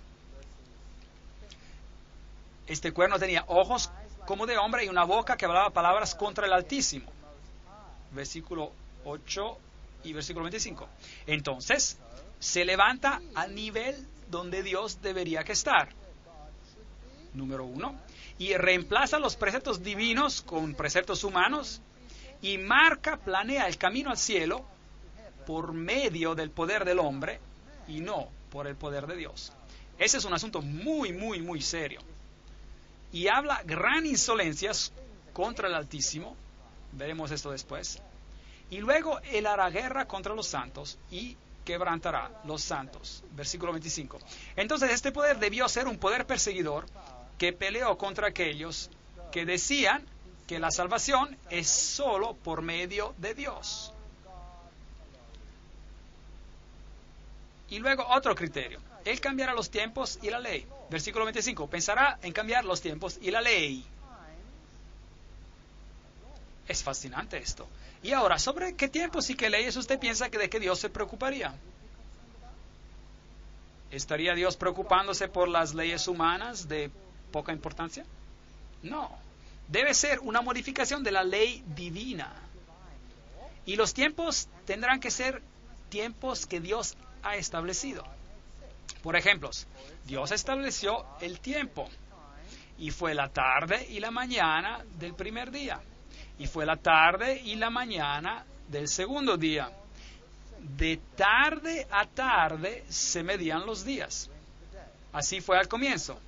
Este cuerno tenía ojos como de hombre y una boca que hablaba palabras contra el Altísimo. Versículo 8 y versículo 25. Entonces, se levanta al nivel donde Dios debería que estar. Número 1. Y reemplaza los preceptos divinos con preceptos humanos y planea el camino al cielo por medio del poder del hombre y no por el poder de Dios. Ese es un asunto muy, muy, muy serio. Y habla gran insolencias contra el Altísimo. Veremos esto después. Y luego él hará guerra contra los santos y quebrantará los santos. Versículo 25. Entonces este poder debió ser un poder perseguidor que peleó contra aquellos que decían que la salvación es solo por medio de Dios. Y luego otro criterio. Él cambiará los tiempos y la ley. Versículo 25. Pensará en cambiar los tiempos y la ley. Es fascinante esto. Y ahora, ¿sobre qué tiempos y qué leyes usted piensa de que Dios se preocuparía? ¿Estaría Dios preocupándose por las leyes humanas de poca importancia? No. Debe ser una modificación de la ley divina. Y los tiempos tendrán que ser tiempos que Dios ha establecido. Por ejemplo, Dios estableció el tiempo. Y fue la tarde y la mañana del primer día. Y fue la tarde y la mañana del segundo día. De tarde a tarde se medían los días. Así fue al comienzo.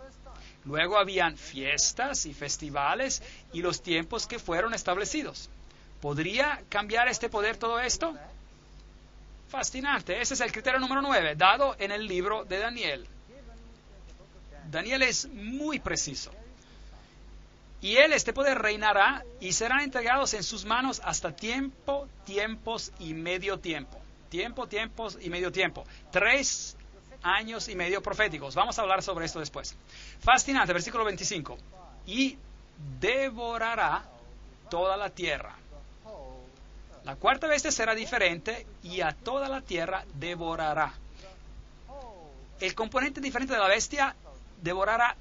Luego habían fiestas y festivales y los tiempos que fueron establecidos. ¿Podría cambiar este poder todo esto? Fascinante. Ese es el criterio número 9, dado en el libro de Daniel. Daniel es muy preciso. Y él, este poder, reinará y serán entregados en sus manos hasta tiempo, tiempos y medio tiempo. Tiempo, tiempos y medio tiempo. 3 años y medio proféticos. Vamos a hablar sobre esto después. Fascinante, versículo 25. Y devorará toda la tierra. La cuarta bestia será diferente y a toda la tierra devorará. El componente diferente de la bestia devorará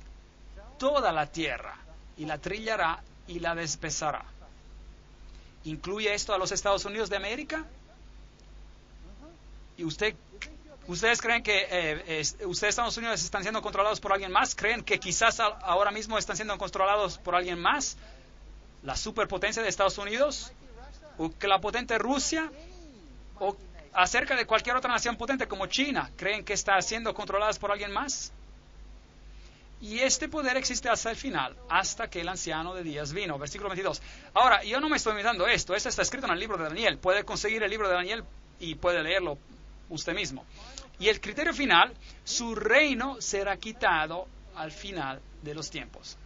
toda la tierra y la trillará y la despezará. ¿Incluye esto a los Estados Unidos de América? ¿Y ustedes creen que ustedes, Estados Unidos, están siendo controlados por alguien más? ¿Creen que quizás ahora mismo están siendo controlados por alguien más? ¿La superpotencia de Estados Unidos? ¿O que la potente Rusia? ¿O acerca de cualquier otra nación potente como China? ¿Creen que está siendo controladas por alguien más? Y este poder existe hasta el final, hasta que el anciano de días vino. Versículo 22. Ahora, yo no me estoy inventando esto. Esto está escrito en el libro de Daniel. Puede conseguir el libro de Daniel y puede leerlo usted mismo. Y el criterio final, su reino será quitado al final de los tiempos.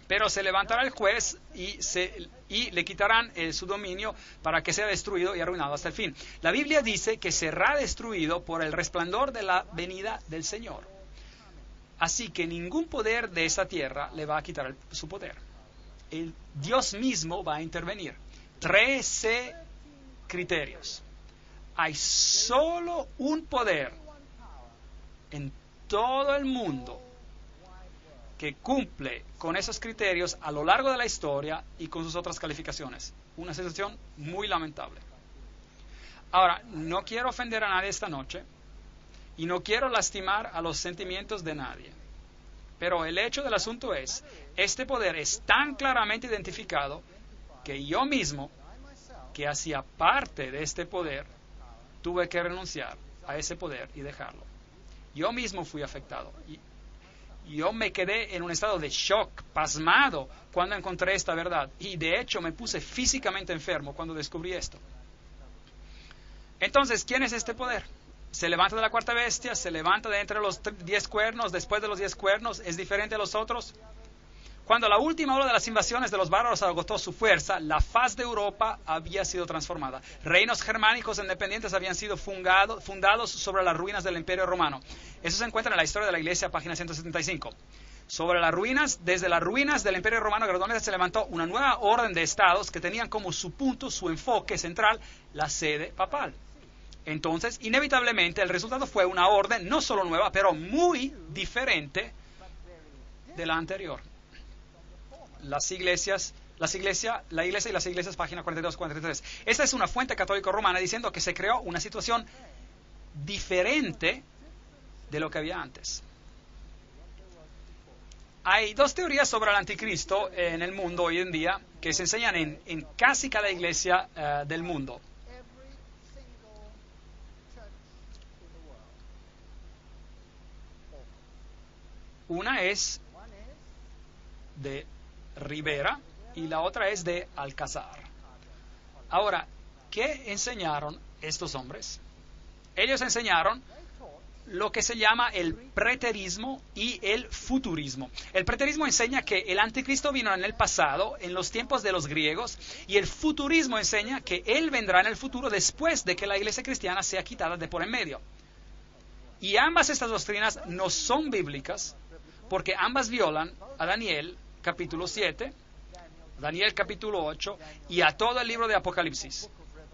Pero se levantará el juez y le quitarán su dominio para que sea destruido y arruinado hasta el fin. La Biblia dice que será destruido por el resplandor de la venida del Señor. Así que ningún poder de esta tierra le va a quitar su poder. Dios mismo va a intervenir. 13 criterios. Hay solo un poder en todo el mundo que cumple con esos criterios a lo largo de la historia y con sus otras calificaciones. Una situación muy lamentable. Ahora, no quiero ofender a nadie esta noche y no quiero lastimar a los sentimientos de nadie. Pero el hecho del asunto es, este poder es tan claramente identificado que yo mismo, que hacía parte de este poder, tuve que renunciar a ese poder y dejarlo. Yo mismo fui afectado. Yo me quedé en un estado de shock, pasmado, cuando encontré esta verdad. Y de hecho me puse físicamente enfermo cuando descubrí esto. Entonces, ¿quién es este poder? Se levanta de la cuarta bestia, se levanta de entre los 10 cuernos, después de los 10 cuernos, es diferente a los otros. Cuando la última ola de las invasiones de los bárbaros agotó su fuerza, la faz de Europa había sido transformada. Reinos germánicos independientes habían sido fundados sobre las ruinas del Imperio Romano. Eso se encuentra en la historia de la Iglesia, página 175. Sobre las ruinas, desde las ruinas del Imperio Romano gradualmente se levantó una nueva orden de estados que tenían como su punto, su enfoque central, la sede papal. Entonces, inevitablemente, el resultado fue una orden no solo nueva, pero muy diferente de la anterior. La iglesia y las iglesias, página 42-43. Esta es una fuente católica romana diciendo que se creó una situación diferente de lo que había antes. Hay 2 teorías sobre el anticristo en el mundo hoy en día que se enseñan en casi cada iglesia del mundo. Una es de Rivera y la otra es de Alcázar. Ahora, ¿qué enseñaron estos hombres? Ellos enseñaron lo que se llama el preterismo y el futurismo. El preterismo enseña que el anticristo vino en el pasado, en los tiempos de los griegos, y el futurismo enseña que él vendrá en el futuro después de que la iglesia cristiana sea quitada de por en medio. Y ambas estas doctrinas no son bíblicas, porque ambas violan a Daniel capítulo 7, Daniel capítulo 8 y a todo el libro de Apocalipsis.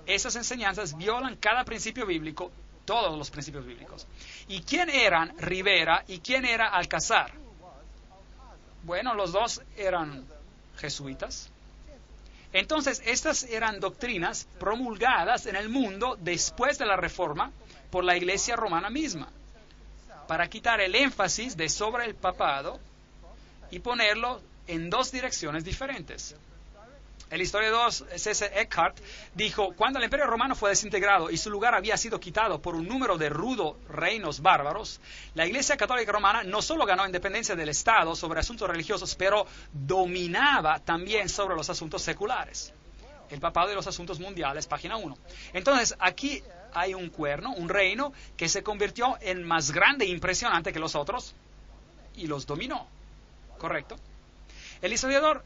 Esas enseñanzas violan cada principio bíblico, todos los principios bíblicos. ¿Y quién eran Rivera y quién era Alcázar? Bueno, los dos eran jesuitas. Entonces, estas eran doctrinas promulgadas en el mundo después de la Reforma por la Iglesia romana misma, para quitar el énfasis de sobre el papado y ponerlo en dos direcciones diferentes. El historiador C.C. Eckhart dijo, cuando el Imperio Romano fue desintegrado y su lugar había sido quitado por un número de rudos reinos bárbaros, la Iglesia Católica Romana no solo ganó independencia del Estado sobre asuntos religiosos, pero dominaba también sobre los asuntos seculares. El papado y los asuntos mundiales, página 1. Entonces, aquí hay un cuerno, un reino, que se convirtió en más grande e impresionante que los otros y los dominó. ¿Correcto? El historiador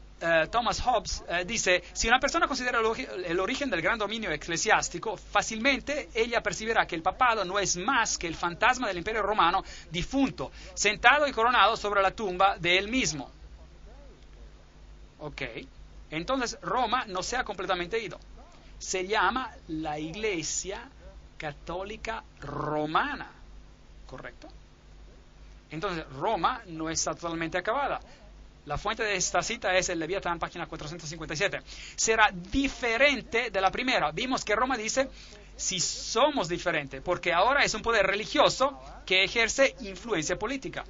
Thomas Hobbes dice, si una persona considera el origen del gran dominio eclesiástico, fácilmente ella percibirá que el papado no es más que el fantasma del Imperio Romano difunto, sentado y coronado sobre la tumba de él mismo. Ok, entonces Roma no se ha completamente ido. Se llama la Iglesia Católica Romana, ¿correcto? Entonces Roma no está totalmente acabada. La fuente de esta cita es el Leviatán, página 457. Será diferente de la primera. Vimos que Roma dice, si somos diferentes, porque ahora es un poder religioso que ejerce influencia política.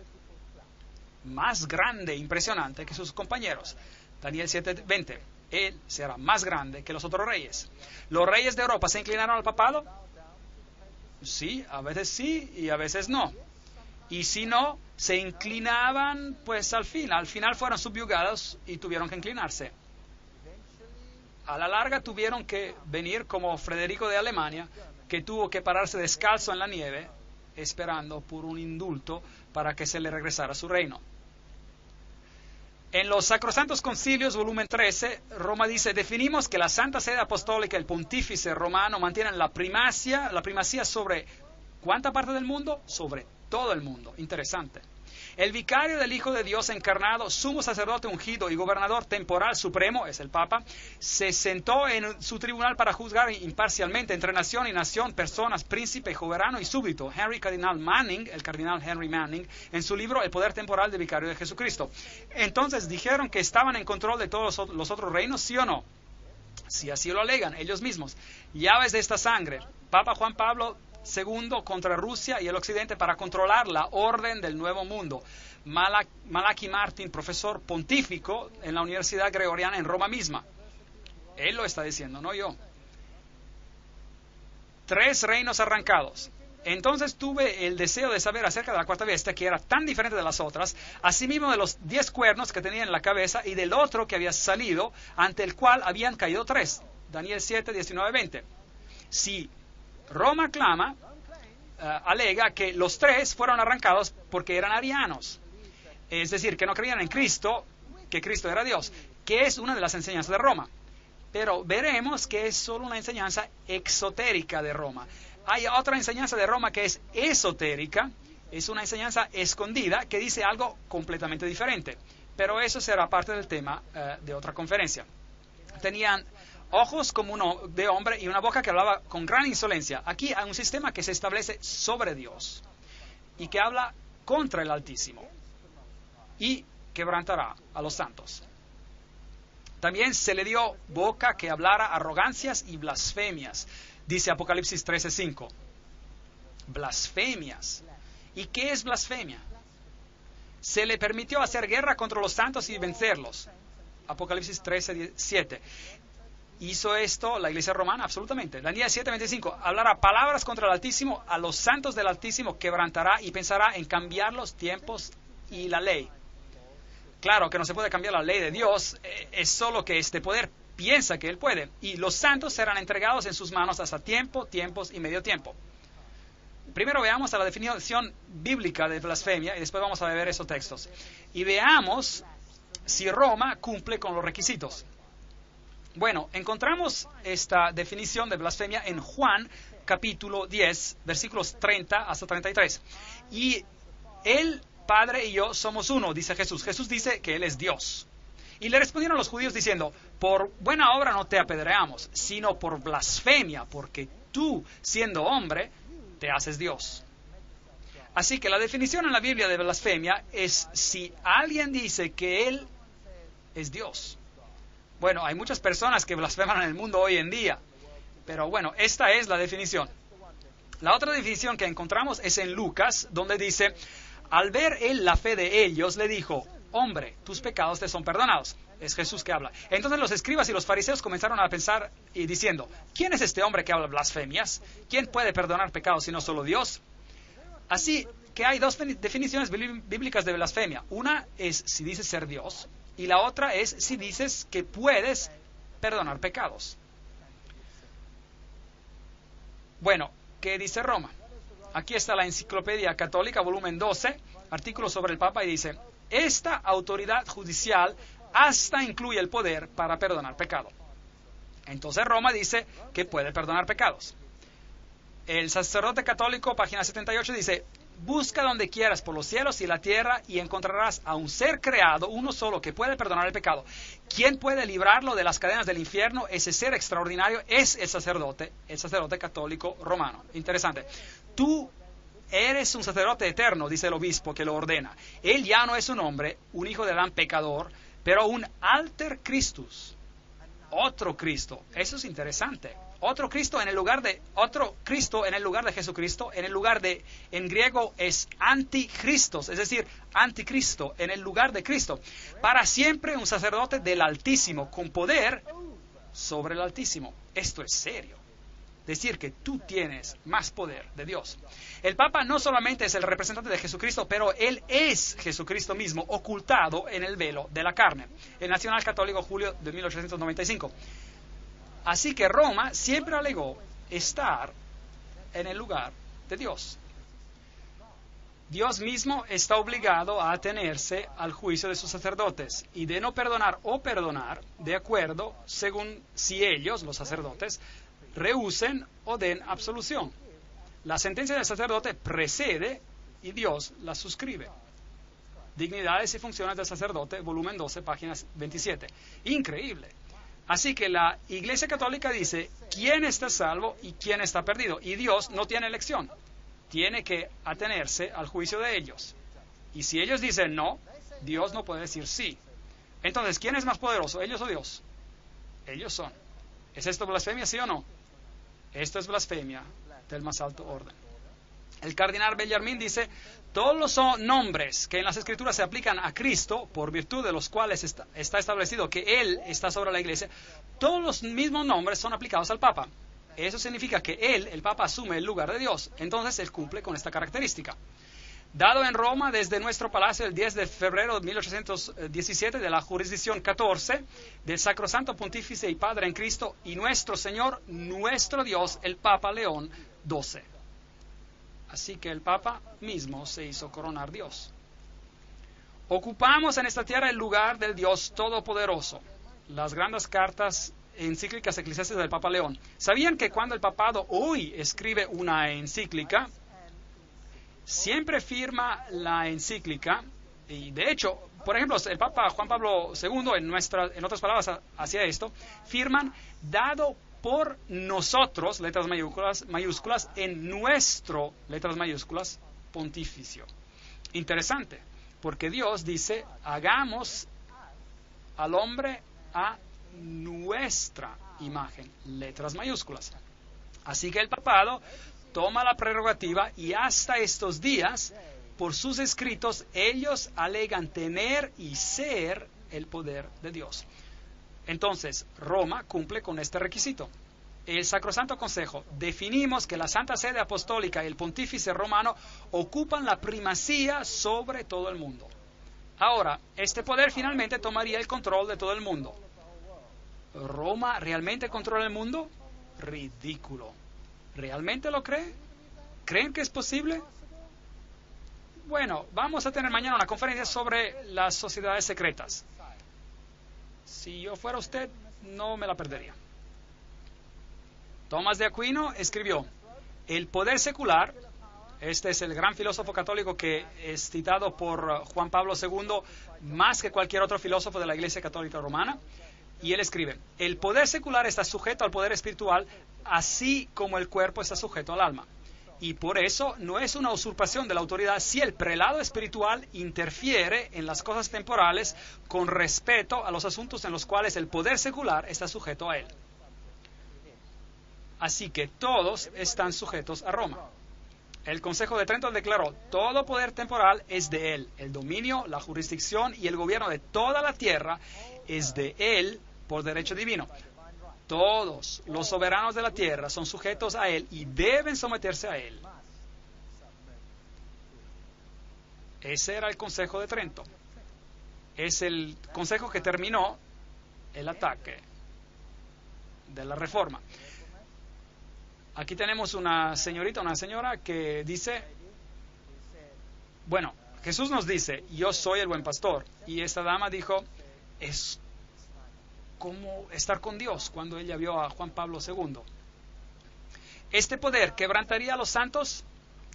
Más grande, impresionante que sus compañeros. Daniel 7:20. Él será más grande que los otros reyes. ¿Los reyes de Europa se inclinaron al papado? Sí, a veces sí y a veces no. Y si no, se inclinaban, pues al final fueron subyugados y tuvieron que inclinarse. A la larga tuvieron que venir como Federico de Alemania, que tuvo que pararse descalzo en la nieve, esperando por un indulto para que se le regresara su reino. En los Sacrosantos Concilios, volumen 13, Roma dice, definimos que la Santa Sede Apostólica, el Pontífice Romano, mantienen la primacía sobre ¿cuánta parte del mundo? Sobre todo el mundo. Interesante. El vicario del Hijo de Dios encarnado, sumo sacerdote ungido y gobernador temporal supremo, es el Papa, se sentó en su tribunal para juzgar imparcialmente entre nación y nación, personas, príncipe, soberano y súbdito. El cardenal Henry Manning, en su libro El poder temporal del vicario de Jesucristo. Entonces, ¿dijeron que estaban en control de todos los otros reinos, sí o no? Si así lo alegan ellos mismos. Llaves de esta sangre. Papa Juan Pablo II contra Rusia y el Occidente para controlar la orden del Nuevo Mundo. Malachi Martin, profesor pontífico en la Universidad Gregoriana en Roma misma. Él lo está diciendo, no yo. 3 reinos arrancados. Entonces tuve el deseo de saber acerca de la cuarta bestia, que era tan diferente de las otras, asimismo de los 10 cuernos que tenía en la cabeza y del otro que había salido, ante el cual habían caído 3. Daniel 7, 19, 20. Si Roma alega que los 3 fueron arrancados porque eran arianos, es decir, que no creían en Cristo, que Cristo era Dios, que es una de las enseñanzas de Roma. Pero veremos que es solo una enseñanza exotérica de Roma. Hay otra enseñanza de Roma que es esotérica, es una enseñanza escondida que dice algo completamente diferente. Pero eso será parte del tema de otra conferencia. Tenían ojos como uno de hombre y una boca que hablaba con gran insolencia. Aquí hay un sistema que se establece sobre Dios y que habla contra el Altísimo y quebrantará a los santos. También se le dio boca que hablara arrogancias y blasfemias, dice Apocalipsis 13:5. Blasfemias. ¿Y qué es blasfemia? Se le permitió hacer guerra contra los santos y vencerlos. Apocalipsis 13:7. ¿Hizo esto la Iglesia Romana? Absolutamente. Daniel 7:25. Hablará palabras contra el Altísimo, a los santos del Altísimo quebrantará y pensará en cambiar los tiempos y la ley. Claro que no se puede cambiar la ley de Dios, es solo que este poder piensa que él puede. Y los santos serán entregados en sus manos hasta tiempo, tiempos y medio tiempo. Primero veamos a la definición bíblica de blasfemia y después vamos a ver esos textos. Y veamos si Roma cumple con los requisitos. Bueno, encontramos esta definición de blasfemia en Juan capítulo 10, versículos 30 hasta 33. Y el Padre y yo somos uno, dice Jesús. Jesús dice que Él es Dios. Y le respondieron los judíos diciendo, por buena obra no te apedreamos, sino por blasfemia, porque tú, siendo hombre, te haces Dios. Así que la definición en la Biblia de blasfemia es si alguien dice que Él es Dios. Bueno, hay muchas personas que blasfeman en el mundo hoy en día, pero bueno, esta es la definición. La otra definición que encontramos es en Lucas, donde dice, al ver él la fe de ellos, le dijo, hombre, tus pecados te son perdonados. Es Jesús que habla. Entonces los escribas y los fariseos comenzaron a pensar y diciendo, ¿quién es este hombre que habla blasfemias? ¿Quién puede perdonar pecados sino solo Dios? Así que hay dos definiciones bíblicas de blasfemia. Una es si dices ser Dios y la otra es si dices que puedes perdonar pecados. Bueno, ¿qué dice Roma? Aquí está la Enciclopedia Católica, volumen 12, artículo sobre el Papa, y dice, esta autoridad judicial hasta incluye el poder para perdonar pecado. Entonces Roma dice que puede perdonar pecados. El sacerdote católico, página 78, dice, busca donde quieras por los cielos y la tierra y encontrarás a un ser creado, uno solo, que puede perdonar el pecado. ¿Quién puede librarlo de las cadenas del infierno? Ese ser extraordinario es el sacerdote católico romano. Interesante. Tú eres un sacerdote eterno, dice el obispo que lo ordena. Él ya no es un hombre, un hijo de Adán pecador, pero un alter Christus, otro Cristo. Eso es interesante. Otro Cristo en el lugar de Jesucristo, en griego es anticristos, es decir, anticristo, en el lugar de Cristo. Para siempre un sacerdote del Altísimo, con poder sobre el Altísimo. Esto es serio. Decir que tú tienes más poder de Dios. El Papa no solamente es el representante de Jesucristo, pero él es Jesucristo mismo, ocultado en el velo de la carne. El Nacional Católico, julio de 1895. Así que Roma siempre alegó estar en el lugar de Dios. Dios mismo está obligado a atenerse al juicio de sus sacerdotes y de no perdonar o perdonar de acuerdo según si ellos, los sacerdotes, rehúsen o den absolución. La sentencia del sacerdote precede y Dios la suscribe. Dignidades y funciones del sacerdote, volumen 12, página 27. Increíble. Así que la Iglesia Católica dice quién está salvo y quién está perdido. Y Dios no tiene elección. Tiene que atenerse al juicio de ellos. Y si ellos dicen no, Dios no puede decir sí. Entonces, ¿quién es más poderoso, ellos o Dios? Ellos son. ¿Es esto blasfemia, sí o no? Esto es blasfemia del más alto orden. El cardenal Bellarmín dice, todos los nombres que en las Escrituras se aplican a Cristo, por virtud de los cuales está establecido que Él está sobre la Iglesia, todos los mismos nombres son aplicados al Papa. Eso significa que Él, el Papa, asume el lugar de Dios. Entonces Él cumple con esta característica. Dado en Roma desde nuestro palacio el 10 de febrero de 1817 de la jurisdicción 14 del Sacrosanto Pontífice y Padre en Cristo y nuestro Señor, nuestro Dios, el Papa León XII. Así que el Papa mismo se hizo coronar Dios. Ocupamos en esta tierra el lugar del Dios Todopoderoso. Las grandes cartas encíclicas eclesiásticas del Papa León. ¿Sabían que cuando el papado hoy escribe una encíclica, siempre firma la encíclica? Y de hecho, por ejemplo, el Papa Juan Pablo II, en otras palabras, hacía esto, firman dado por nosotros, letras mayúsculas, en nuestro, letras mayúsculas, pontificio. Interesante, porque Dios dice, hagamos al hombre a nuestra imagen, letras mayúsculas. Así que el papado toma la prerrogativa y hasta estos días, por sus escritos, ellos alegan tener y ser el poder de Dios. Entonces, Roma cumple con este requisito. El Sacrosanto Consejo, definimos que la Santa Sede Apostólica y el Pontífice Romano ocupan la primacía sobre todo el mundo. Ahora, este poder finalmente tomaría el control de todo el mundo. ¿Roma realmente controla el mundo? Ridículo. ¿Realmente lo cree? ¿Creen que es posible? Bueno, vamos a tener mañana una conferencia sobre las sociedades secretas. Si yo fuera usted, no me la perdería. Tomás de Aquino escribió, el poder secular, este es el gran filósofo católico que es citado por Juan Pablo II más que cualquier otro filósofo de la Iglesia Católica Romana, y él escribe, el poder secular está sujeto al poder espiritual, así como el cuerpo está sujeto al alma. Y por eso no es una usurpación de la autoridad si el prelado espiritual interfiere en las cosas temporales con respeto a los asuntos en los cuales el poder secular está sujeto a él. Así que todos están sujetos a Roma. El Consejo de Trento declaró: todo poder temporal es de él. El dominio, la jurisdicción y el gobierno de toda la tierra es de él por derecho divino. Todos los soberanos de la tierra son sujetos a él y deben someterse a él. Ese era el Consejo de Trento. Es el consejo que terminó el ataque de la Reforma. Aquí tenemos una señora que dice, bueno, Jesús nos dice: yo soy el buen pastor. Y esta dama dijo: es como estar con Dios, cuando ella vio a Juan Pablo II. Este poder quebrantaría a los santos.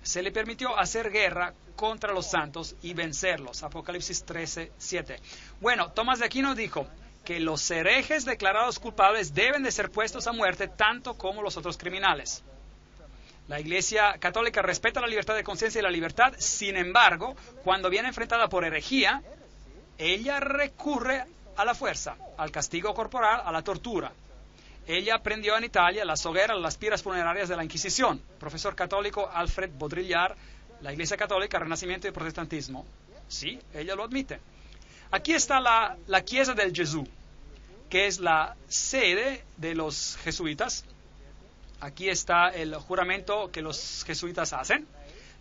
Se le permitió hacer guerra contra los santos y vencerlos. Apocalipsis 13:7. Bueno, Tomás de Aquino dijo que los herejes declarados culpables deben de ser puestos a muerte tanto como los otros criminales. La Iglesia Católica respeta la libertad de conciencia y la libertad. Sin embargo, cuando viene enfrentada por herejía, ella recurre a la fuerza, al castigo corporal, a la tortura. Ella aprendió en Italia las hogueras, las piras funerarias de la Inquisición. Profesor católico Alfred Baudrillard, la Iglesia Católica, Renacimiento y Protestantismo. Sí, ella lo admite. Aquí está la Chiesa del Gesù, que es la sede de los jesuitas. Aquí está el juramento que los jesuitas hacen,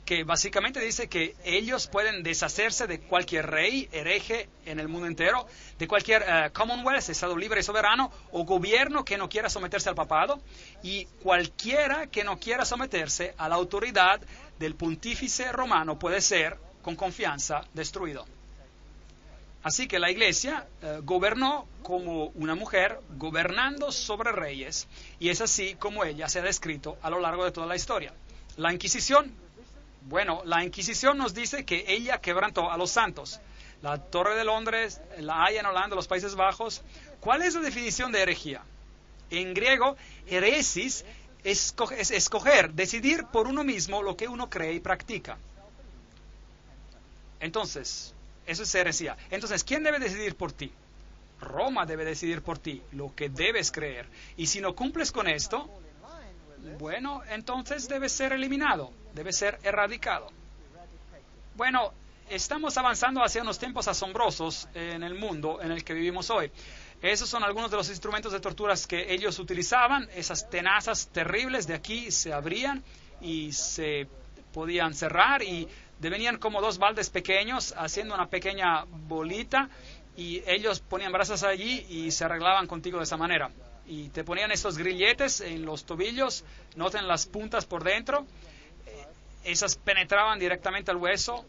que básicamente dice que ellos pueden deshacerse de cualquier rey hereje en el mundo entero, de cualquier Commonwealth, Estado libre y soberano, o gobierno que no quiera someterse al papado, y cualquiera que no quiera someterse a la autoridad del pontífice romano puede ser, con confianza, destruido. Así que la Iglesia gobernó como una mujer gobernando sobre reyes, y es así como ella se ha descrito a lo largo de toda la historia. La Inquisición nos dice que ella quebrantó a los santos. La Torre de Londres, la Haya en Holanda, los Países Bajos. ¿Cuál es la definición de herejía? En griego, heresis es escoger, decidir por uno mismo lo que uno cree y practica. Entonces, eso es herejía. Entonces, ¿quién debe decidir por ti? Roma debe decidir por ti lo que debes creer. Y si no cumples con esto, bueno, entonces debe ser eliminado, debe ser erradicado. Bueno, estamos avanzando hacia unos tiempos asombrosos en el mundo en el que vivimos hoy. Esos son algunos de los instrumentos de torturas que ellos utilizaban. Esas tenazas terribles de aquí se abrían y se podían cerrar, y venían como dos baldes pequeños haciendo una pequeña bolita, y ellos ponían brasas allí y se arreglaban contigo de esa manera. Y te ponían estos grilletes en los tobillos, noten las puntas por dentro, esas penetraban directamente al hueso,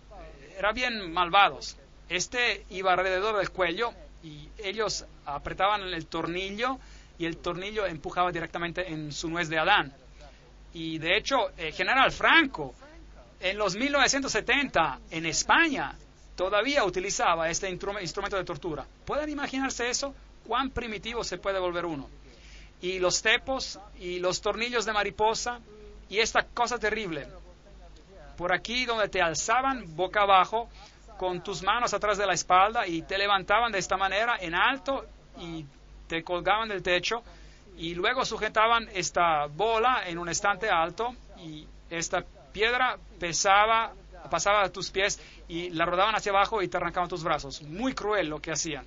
eran bien malvados. Este iba alrededor del cuello y ellos apretaban el tornillo y el tornillo empujaba directamente en su nuez de Adán. Y de hecho, General Franco, en los 1970, en España, todavía utilizaba este instrumento de tortura. ¿Pueden imaginarse eso? ¿Cuán primitivo se puede volver uno? Y los tepos y los tornillos de mariposa y esta cosa terrible. Por aquí donde te alzaban boca abajo con tus manos atrás de la espalda y te levantaban de esta manera en alto y te colgaban del techo, y luego sujetaban esta bola en un estante alto y esta piedra pasaba a tus pies y la rodaban hacia abajo y te arrancaban tus brazos. Muy cruel lo que hacían.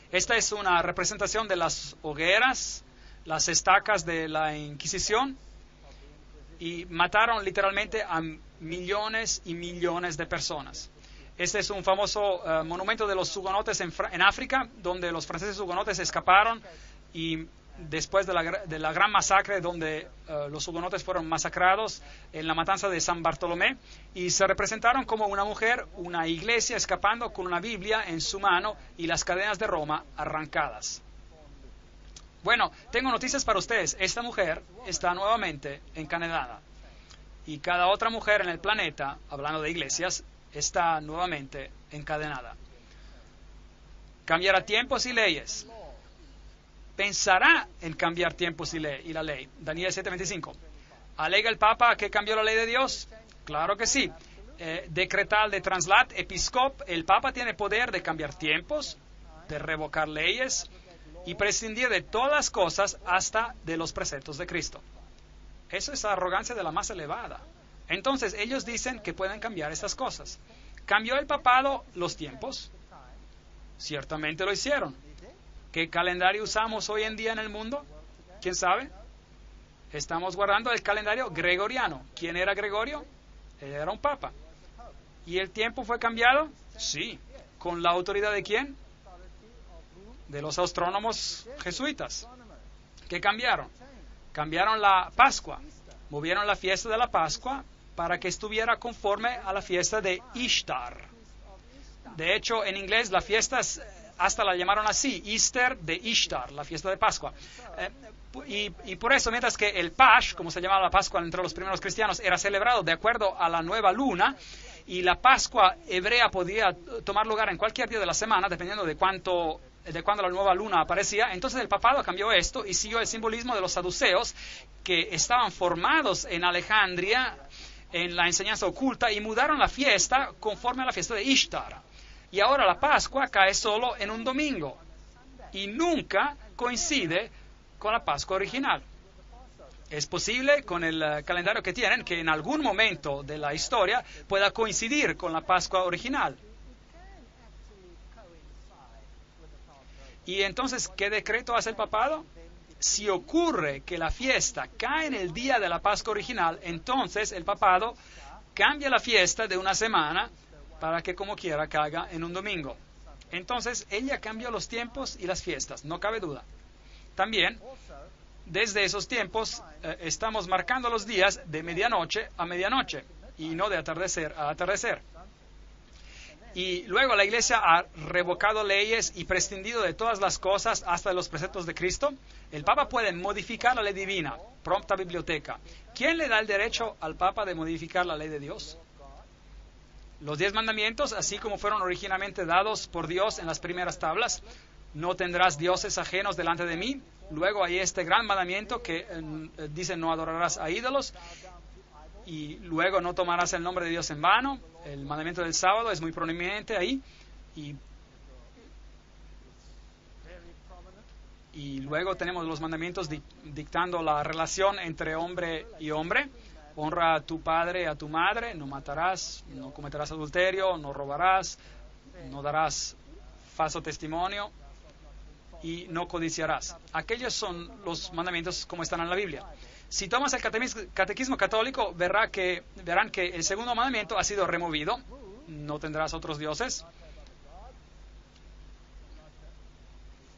Esta es una representación de las hogueras, las estacas de la Inquisición, y mataron literalmente a millones y millones de personas. Este es un famoso monumento de los hugonotes en África, donde los franceses hugonotes escaparon, y después de la gran masacre donde los hugonotes fueron masacrados en la matanza de San Bartolomé, y se representaron como una mujer, una iglesia escapando con una Biblia en su mano y las cadenas de Roma arrancadas. Bueno, tengo noticias para ustedes. Esta mujer está nuevamente encadenada, y cada otra mujer en el planeta, hablando de iglesias, está nuevamente encadenada. Cambiará tiempos y leyes. Pensará en cambiar tiempos y la ley. Daniel 7:25. ¿Alega el Papa que cambió la ley de Dios? Claro que sí. Decretal de translat episcop, el Papa tiene poder de cambiar tiempos, de revocar leyes y prescindir de todas las cosas hasta de los preceptos de Cristo. Eso es arrogancia de la más elevada. Entonces ellos dicen que pueden cambiar estas cosas. ¿Cambió el papado los tiempos? Ciertamente lo hicieron. ¿Qué calendario usamos hoy en día en el mundo? ¿Quién sabe? Estamos guardando el calendario gregoriano. ¿Quién era Gregorio? Él era un papa. ¿Y el tiempo fue cambiado? Sí. ¿Con la autoridad de quién? De los astrónomos jesuitas. ¿Qué cambiaron? Cambiaron la Pascua. Movieron la fiesta de la Pascua para que estuviera conforme a la fiesta de Ishtar. De hecho, en inglés la fiesta hasta la llamaron así, Easter de Ishtar, la fiesta de Pascua. Y por eso, mientras que el Pasch, como se llamaba la Pascua entre los primeros cristianos, era celebrado de acuerdo a la nueva luna, y la Pascua hebrea podía tomar lugar en cualquier día de la semana, dependiendo de cuándo la nueva luna aparecía. Entonces el papado cambió esto y siguió el simbolismo de los saduceos, que estaban formados en Alejandría en la enseñanza oculta, y mudaron la fiesta conforme a la fiesta de Ishtar. Y ahora la Pascua cae solo en un domingo y nunca coincide con la Pascua original. Es posible, con el calendario que tienen, que en algún momento de la historia pueda coincidir con la Pascua original. Y entonces, ¿qué decreto hace el papado? Si ocurre que la fiesta cae en el día de la Pascua original, entonces el papado cambia la fiesta de una semana para que como quiera caiga en un domingo. Entonces, ella cambió los tiempos y las fiestas, no cabe duda. También, desde esos tiempos, estamos marcando los días de medianoche a medianoche y no de atardecer a atardecer. Y luego la Iglesia ha revocado leyes y prescindido de todas las cosas hasta de los preceptos de Cristo. El Papa puede modificar la ley divina, prompta biblioteca. ¿Quién le da el derecho al Papa de modificar la ley de Dios? Los 10 mandamientos, así como fueron originalmente dados por Dios en las primeras tablas: no tendrás dioses ajenos delante de mí. Luego hay este gran mandamiento que dice: no adorarás a ídolos. Y luego no tomarás el nombre de Dios en vano. El mandamiento del sábado es muy prominente ahí. Y luego tenemos los mandamientos dictando la relación entre hombre y hombre. Honra a tu padre y a tu madre, no matarás, no cometerás adulterio, no robarás, no darás falso testimonio y no codiciarás. Aquellos son los mandamientos como están en la Biblia. Si tomas el catequismo católico, verán que el segundo mandamiento ha sido removido: no tendrás otros dioses.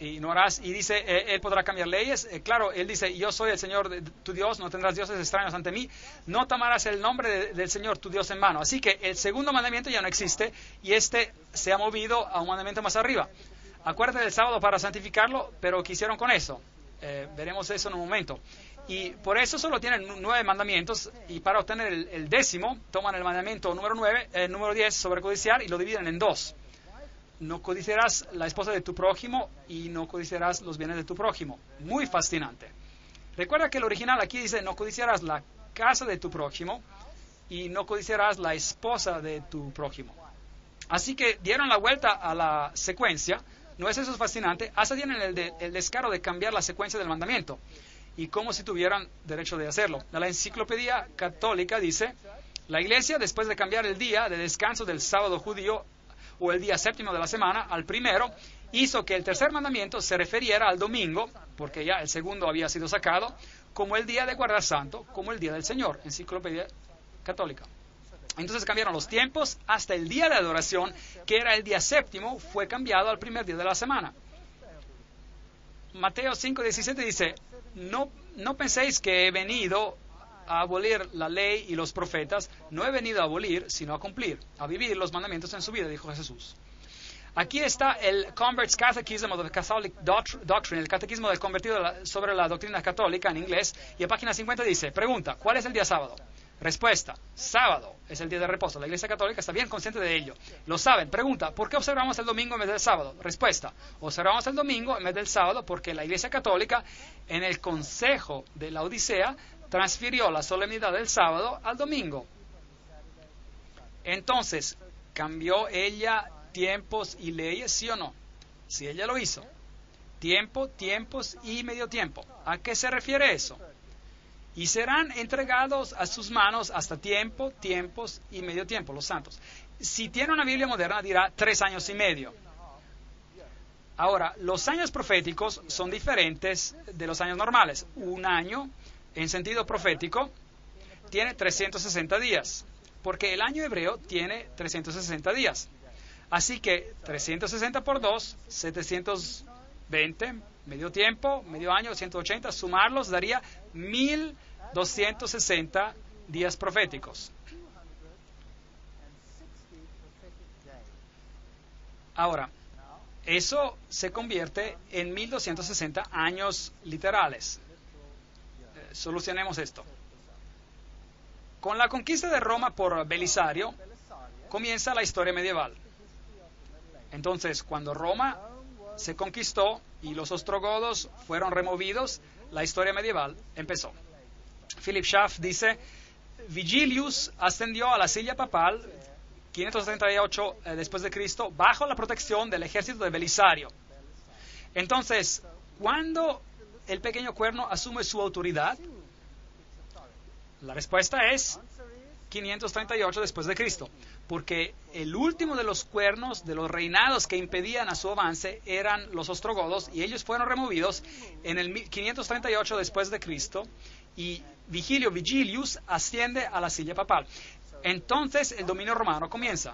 Y no harás, y dice, él podrá cambiar leyes. Claro, él dice: yo soy el Señor tu Dios, no tendrás dioses extraños ante mí, no tomarás el nombre del Señor tu Dios en vano. Así que el segundo mandamiento ya no existe, y este se ha movido a un mandamiento más arriba. Acuérdate del sábado para santificarlo, pero ¿qué hicieron con eso? Veremos eso en un momento. Y por eso solo tienen 9 mandamientos, y para obtener el 10º, toman el mandamiento número 10 sobre codiciar y lo dividen en 2. No codiciarás la esposa de tu prójimo y no codiciarás los bienes de tu prójimo. Muy fascinante. Recuerda que el original aquí dice: no codiciarás la casa de tu prójimo y no codiciarás la esposa de tu prójimo. Así que dieron la vuelta a la secuencia. ¿No es eso fascinante? Hasta tienen el descaro de cambiar la secuencia del mandamiento, y como si tuvieran derecho de hacerlo. La Enciclopedia Católica dice: la Iglesia, después de cambiar el día de descanso del sábado judío o el día séptimo de la semana al primero, hizo que el tercer mandamiento se refiriera al domingo, porque ya el segundo había sido sacado, como el día de guardar santo, como el día del Señor. Enciclopedia Católica. Entonces cambiaron los tiempos hasta el día de adoración, que era el día séptimo, fue cambiado al primer día de la semana. Mateo 5:17 dice: no penséis que he venido a abolir la ley y los profetas. No he venido a abolir, sino a cumplir, a vivir los mandamientos en su vida, dijo Jesús. Aquí está el Convert's Catechism of the Catholic Doctrine, el catequismo del convertido sobre la doctrina católica en inglés, y a página 50 dice: pregunta, ¿cuál es el día sábado? Respuesta: sábado es el día de reposo. La Iglesia Católica está bien consciente de ello. Lo saben. Pregunta: ¿por qué observamos el domingo en vez del sábado? Respuesta: observamos el domingo en vez del sábado porque la Iglesia Católica, en el Consejo de la Odisea, transfirió la solemnidad del sábado al domingo. Entonces, ¿cambió ella tiempos y leyes, sí o no? Sí, ella lo hizo. Tiempo, tiempos y medio tiempo. ¿A qué se refiere eso? Y serán entregados a sus manos hasta tiempo, tiempos y medio tiempo, los santos. Si tiene una Biblia moderna, dirá 3 años y medio. Ahora, los años proféticos son diferentes de los años normales. Un año, en sentido profético, tiene 360 días, porque el año hebreo tiene 360 días. Así que 360 por 2, 720, medio tiempo, medio año, 180, sumarlos daría 1260 días proféticos. Ahora, eso se convierte en 1260 años literales. Solucionemos esto. Con la conquista de Roma por Belisario, comienza la historia medieval. Entonces, cuando Roma se conquistó y los ostrogodos fueron removidos, la historia medieval empezó. Philip Schaff dice, Vigilius ascendió a la silla papal 538 después de Cristo bajo la protección del ejército de Belisario. Entonces, ¿cuándo el pequeño cuerno asume su autoridad? La respuesta es 538 después de Cristo, porque el último de los cuernos de los reinados que impedían a su avance eran los ostrogodos, y ellos fueron removidos en el 538 después de Cristo, y Vigilius asciende a la silla papal. Entonces el dominio romano comienza.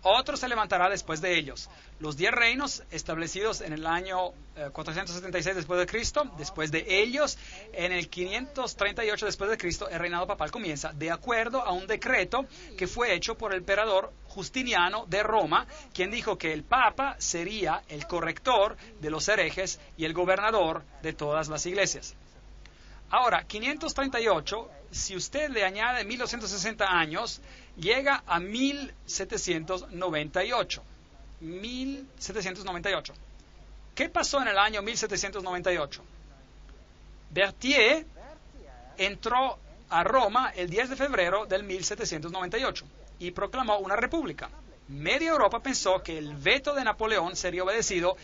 Otro se levantará después de ellos. Los 10 reinos establecidos en el año 476 después de Cristo, después de ellos, en el 538 después de Cristo, el reinado papal comienza de acuerdo a un decreto que fue hecho por el emperador Justiniano de Roma, quien dijo que el papa sería el corrector de los herejes y el gobernador de todas las iglesias. Ahora, 538, si usted le añade 1260 años, llega a 1798. 1798. ¿Qué pasó en el año 1798? Berthier entró a Roma el 10 de febrero del 1798 y proclamó una república. Media Europa pensó que el veto de Napoleón sería obedecido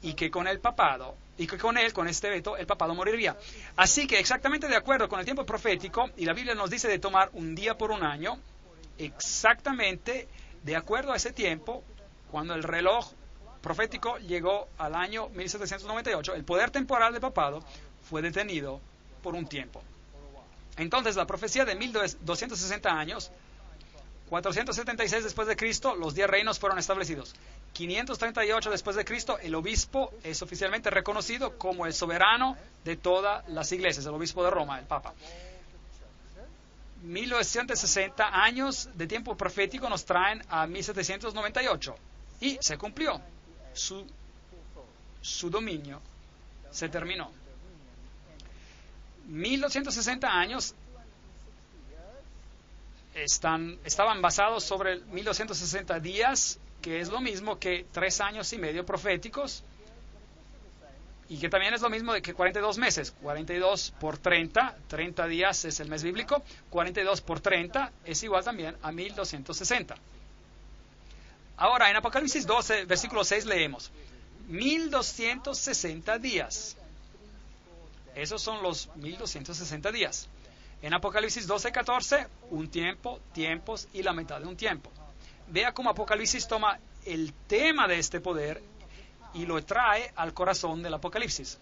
y que con el papado, y que con este veto, el papado moriría. Así que exactamente de acuerdo con el tiempo profético, y la Biblia nos dice de tomar un día por un año, exactamente de acuerdo a ese tiempo, cuando el reloj profético llegó al año 1798, el poder temporal del papado fue detenido por un tiempo. Entonces la profecía de 1260 años, 476 después de Cristo, los 10 reinos fueron establecidos. 538 después de Cristo, el obispo es oficialmente reconocido como el soberano de todas las iglesias, el obispo de Roma, el papa. 1960 años de tiempo profético nos traen a 1798 y se cumplió. Su dominio se terminó. 1260 años estaban basados sobre 1260 días, que es lo mismo que 3 años y medio proféticos, y que también es lo mismo que 42 meses. 42 por 30, 30 días es el mes bíblico, 42 por 30 es igual también a 1260. Ahora, en Apocalipsis 12, versículo 6 leemos, 1260 días. Esos son los 1260 días. En Apocalipsis 12, 14, un tiempo, tiempos y la mitad de un tiempo. Vea cómo Apocalipsis toma el tema de este poder y lo trae al corazón del Apocalipsis.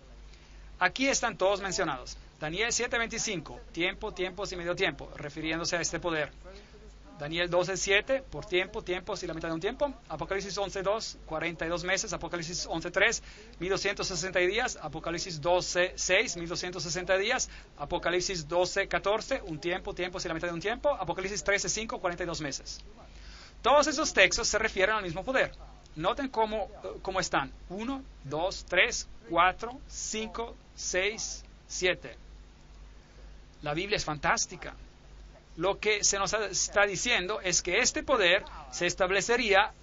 Aquí están todos mencionados. Daniel 7:25, tiempo, tiempos y medio tiempo, refiriéndose a este poder. Daniel 12:7, por tiempo, tiempos y la mitad de un tiempo. Apocalipsis 11:2, 42 meses. Apocalipsis 11:3, 1260 días. Apocalipsis 12:6, 1260 días. Apocalipsis 12:14, un tiempo, tiempos y la mitad de un tiempo. Apocalipsis 13:5, 42 meses. Todos esos textos se refieren al mismo poder. Noten cómo están. 1, 2, 3, 4, 5, 6, 7. La Biblia es fantástica. Lo que se nos está diciendo es que este poder se establecería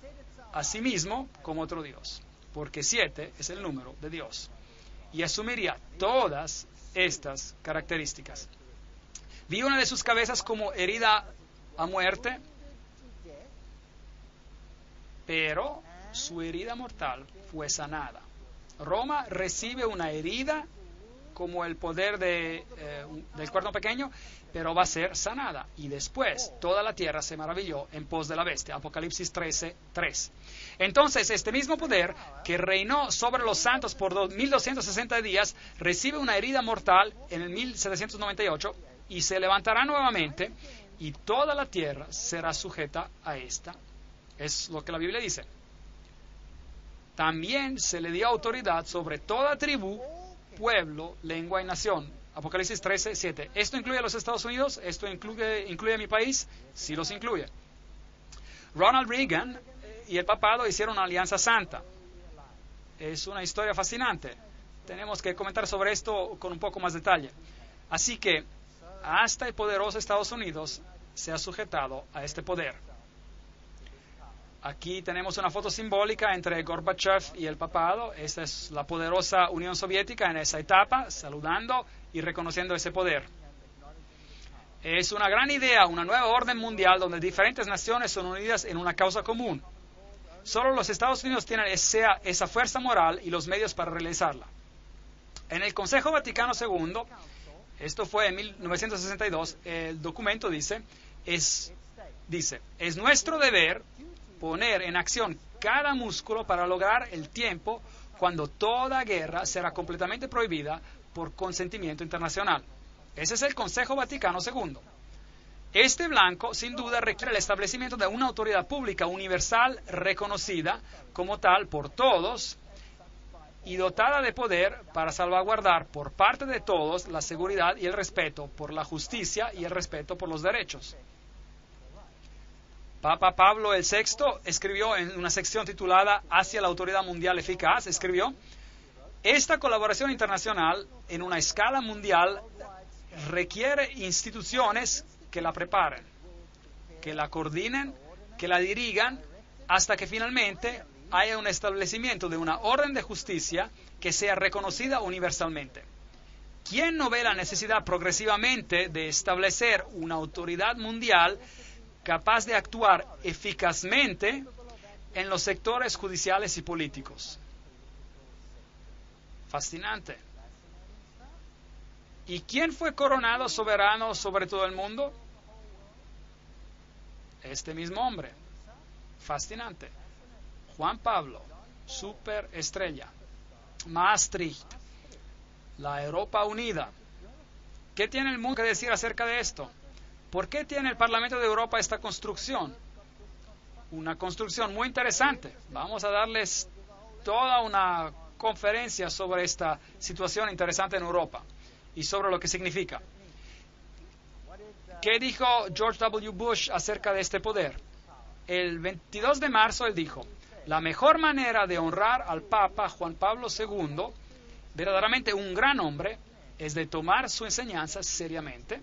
a sí mismo como otro Dios, porque 7 es el número de Dios, y asumiría todas estas características. Vi una de sus cabezas como herida a muerte, pero su herida mortal fue sanada. Roma recibe una herida como el poder del cuerno pequeño, pero va a ser sanada. Y después toda la tierra se maravilló en pos de la bestia. Apocalipsis 13:3. Entonces, este mismo poder que reinó sobre los santos por 1260 días, recibe una herida mortal en el 1798 y se levantará nuevamente y toda la tierra será sujeta a esta. Es lo que la Biblia dice. También se le dio autoridad sobre toda tribu, pueblo, lengua y nación. Apocalipsis 13:7. ¿Esto incluye a los Estados Unidos? ¿Esto incluye a mi país? Sí los incluye. Ronald Reagan y el papado hicieron una alianza santa. Es una historia fascinante. Tenemos que comentar sobre esto con un poco más detalle. Así que hasta el poderoso Estados Unidos se ha sujetado a este poder. Aquí tenemos una foto simbólica entre Gorbachev y el papado. Esta es la poderosa Unión Soviética en esa etapa, saludando y reconociendo ese poder. Es una gran idea, una nueva orden mundial donde diferentes naciones son unidas en una causa común. Solo los Estados Unidos tienen esa fuerza moral y los medios para realizarla. En el Consejo Vaticano II, esto fue en 1962, el documento dice, es nuestro deber poner en acción cada músculo para lograr el tiempo cuando toda guerra será completamente prohibida por consentimiento internacional. Ese es el Consejo Vaticano II. Este blanco, sin duda, requiere el establecimiento de una autoridad pública universal reconocida como tal por todos y dotada de poder para salvaguardar por parte de todos la seguridad y el respeto por la justicia y el respeto por los derechos. Papa Pablo VI escribió en una sección titulada Hacia la autoridad mundial eficaz, escribió: esta colaboración internacional en una escala mundial requiere instituciones que la preparen, que la coordinen, que la dirijan, hasta que finalmente haya un establecimiento de una orden de justicia que sea reconocida universalmente. ¿Quién no ve la necesidad progresivamente de establecer una autoridad mundial capaz de actuar eficazmente en los sectores judiciales y políticos? Fascinante. ¿Y quién fue coronado soberano sobre todo el mundo? Este mismo hombre. Fascinante. Juan Pablo, superestrella. Maastricht, la Europa unida. ¿Qué tiene el mundo que decir acerca de esto? ¿Por qué tiene el Parlamento de Europa esta construcción? Una construcción muy interesante. Vamos a darles toda una conferencia sobre esta situación interesante en Europa y sobre lo que significa. ¿Qué dijo George W. Bush acerca de este poder? El 22 de marzo él dijo: la mejor manera de honrar al Papa Juan Pablo II, verdaderamente un gran hombre, es de tomar su enseñanza seriamente,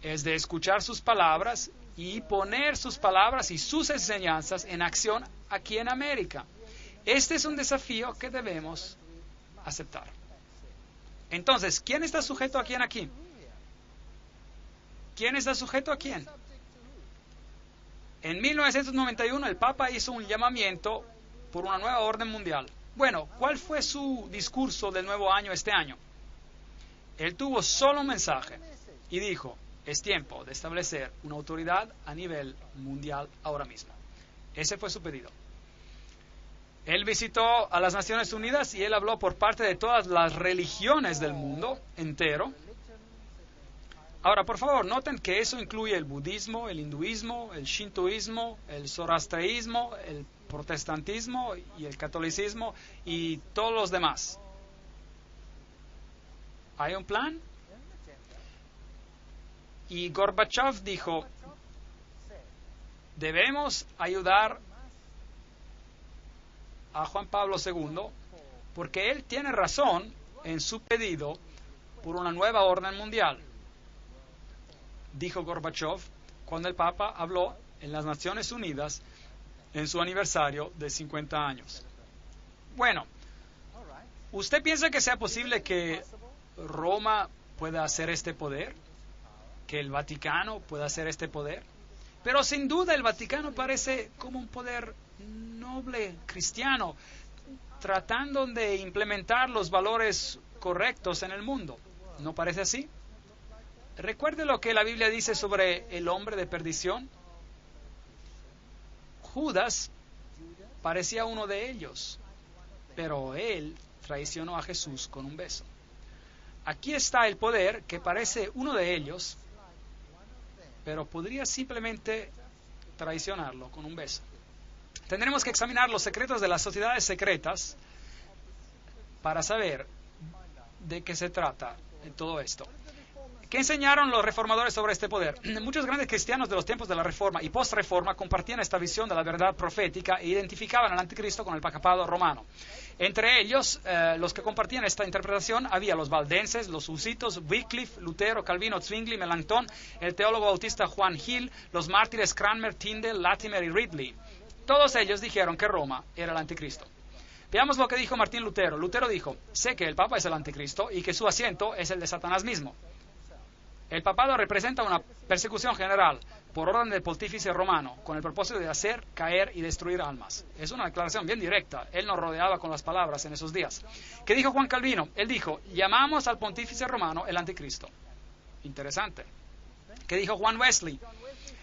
es de escuchar sus palabras y poner sus palabras y sus enseñanzas en acción aquí en América. Este es un desafío que debemos aceptar. Entonces, ¿quién está sujeto a quién aquí? ¿Quién está sujeto a quién? En 1991 el Papa hizo un llamamiento por una nueva orden mundial. Bueno, ¿cuál fue su discurso del nuevo año este año? Él tuvo solo un mensaje y dijo: es tiempo de establecer una autoridad a nivel mundial ahora mismo. Ese fue su pedido. Él visitó a las Naciones Unidas y él habló por parte de todas las religiones del mundo entero. Ahora, por favor, noten que eso incluye el budismo, el hinduismo, el shintoísmo, el zoroastrismo, el protestantismo y el catolicismo y todos los demás. ¿Hay un plan? Y Gorbachev dijo: debemos ayudar a Juan Pablo II porque él tiene razón en su pedido por una nueva orden mundial. Dijo Gorbachev cuando el Papa habló en las Naciones Unidas en su aniversario de 50 años. Bueno, ¿usted piensa que sea posible que Roma pueda hacer este poder, que el Vaticano pueda hacer este poder. Pero sin duda el Vaticano parece como un poder noble cristiano, tratando de implementar los valores correctos en el mundo. ¿No parece así? Recuerde lo que la Biblia dice sobre el hombre de perdición. Judas parecía uno de ellos, pero él traicionó a Jesús con un beso. Aquí está el poder que parece uno de ellos, pero podría simplemente traicionarlo con un beso. Tendremos que examinar los secretos de las sociedades secretas para saber de qué se trata en todo esto. ¿Qué enseñaron los reformadores sobre este poder? Muchos grandes cristianos de los tiempos de la Reforma y post-Reforma compartían esta visión de la verdad profética e identificaban al anticristo con el papado romano. Entre ellos, los que compartían esta interpretación, había los valdenses, los husitos, Wycliffe, Lutero, Calvino, Zwingli, Melanchthon, el teólogo bautista Juan Hill, los mártires Cranmer, Tyndale, Latimer y Ridley. Todos ellos dijeron que Roma era el anticristo. Veamos lo que dijo Martín Lutero. Lutero dijo: sé que el Papa es el anticristo y que su asiento es el de Satanás mismo. El papado representa una persecución general por orden del pontífice romano, con el propósito de hacer caer y destruir almas. Es una declaración bien directa. Él nos rodeaba con las palabras en esos días. ¿Qué dijo Juan Calvino? Él dijo: llamamos al pontífice romano el anticristo. Interesante. ¿Qué dijo Juan Wesley?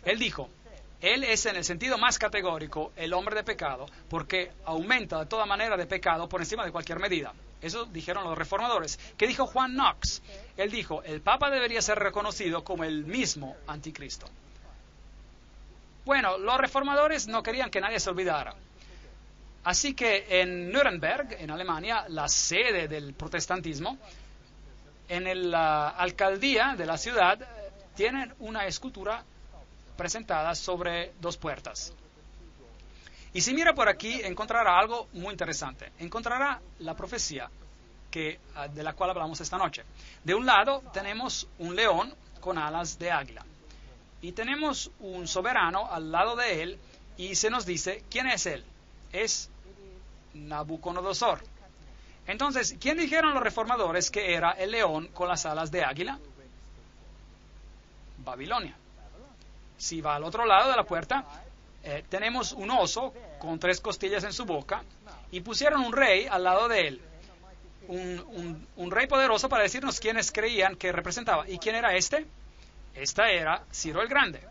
Él dijo: él es en el sentido más categórico el hombre de pecado, porque aumenta de toda manera de pecado por encima de cualquier medida. Eso dijeron los reformadores. ¿Qué dijo Juan Knox? Él dijo: el Papa debería ser reconocido como el mismo anticristo. Bueno, los reformadores no querían que nadie se olvidara. Así que en Nuremberg, en Alemania, la sede del protestantismo, en la alcaldía de la ciudad, tienen una escultura presentada sobre dos puertas. Y si mira por aquí, encontrará algo muy interesante. Encontrará la profecía de la cual hablamos esta noche. De un lado tenemos un león con alas de águila. Y tenemos un soberano al lado de él, y se nos dice: ¿quién es él? Es Nabucodonosor. Entonces, ¿quién dijeron los reformadores que era el león con las alas de águila? Babilonia. Si va al otro lado de la puerta, tenemos un oso con 3 costillas en su boca, y pusieron un rey al lado de él, un rey poderoso, para decirnos quiénes creían que representaba. ¿Y quién era este? Esta era Ciro el Grande.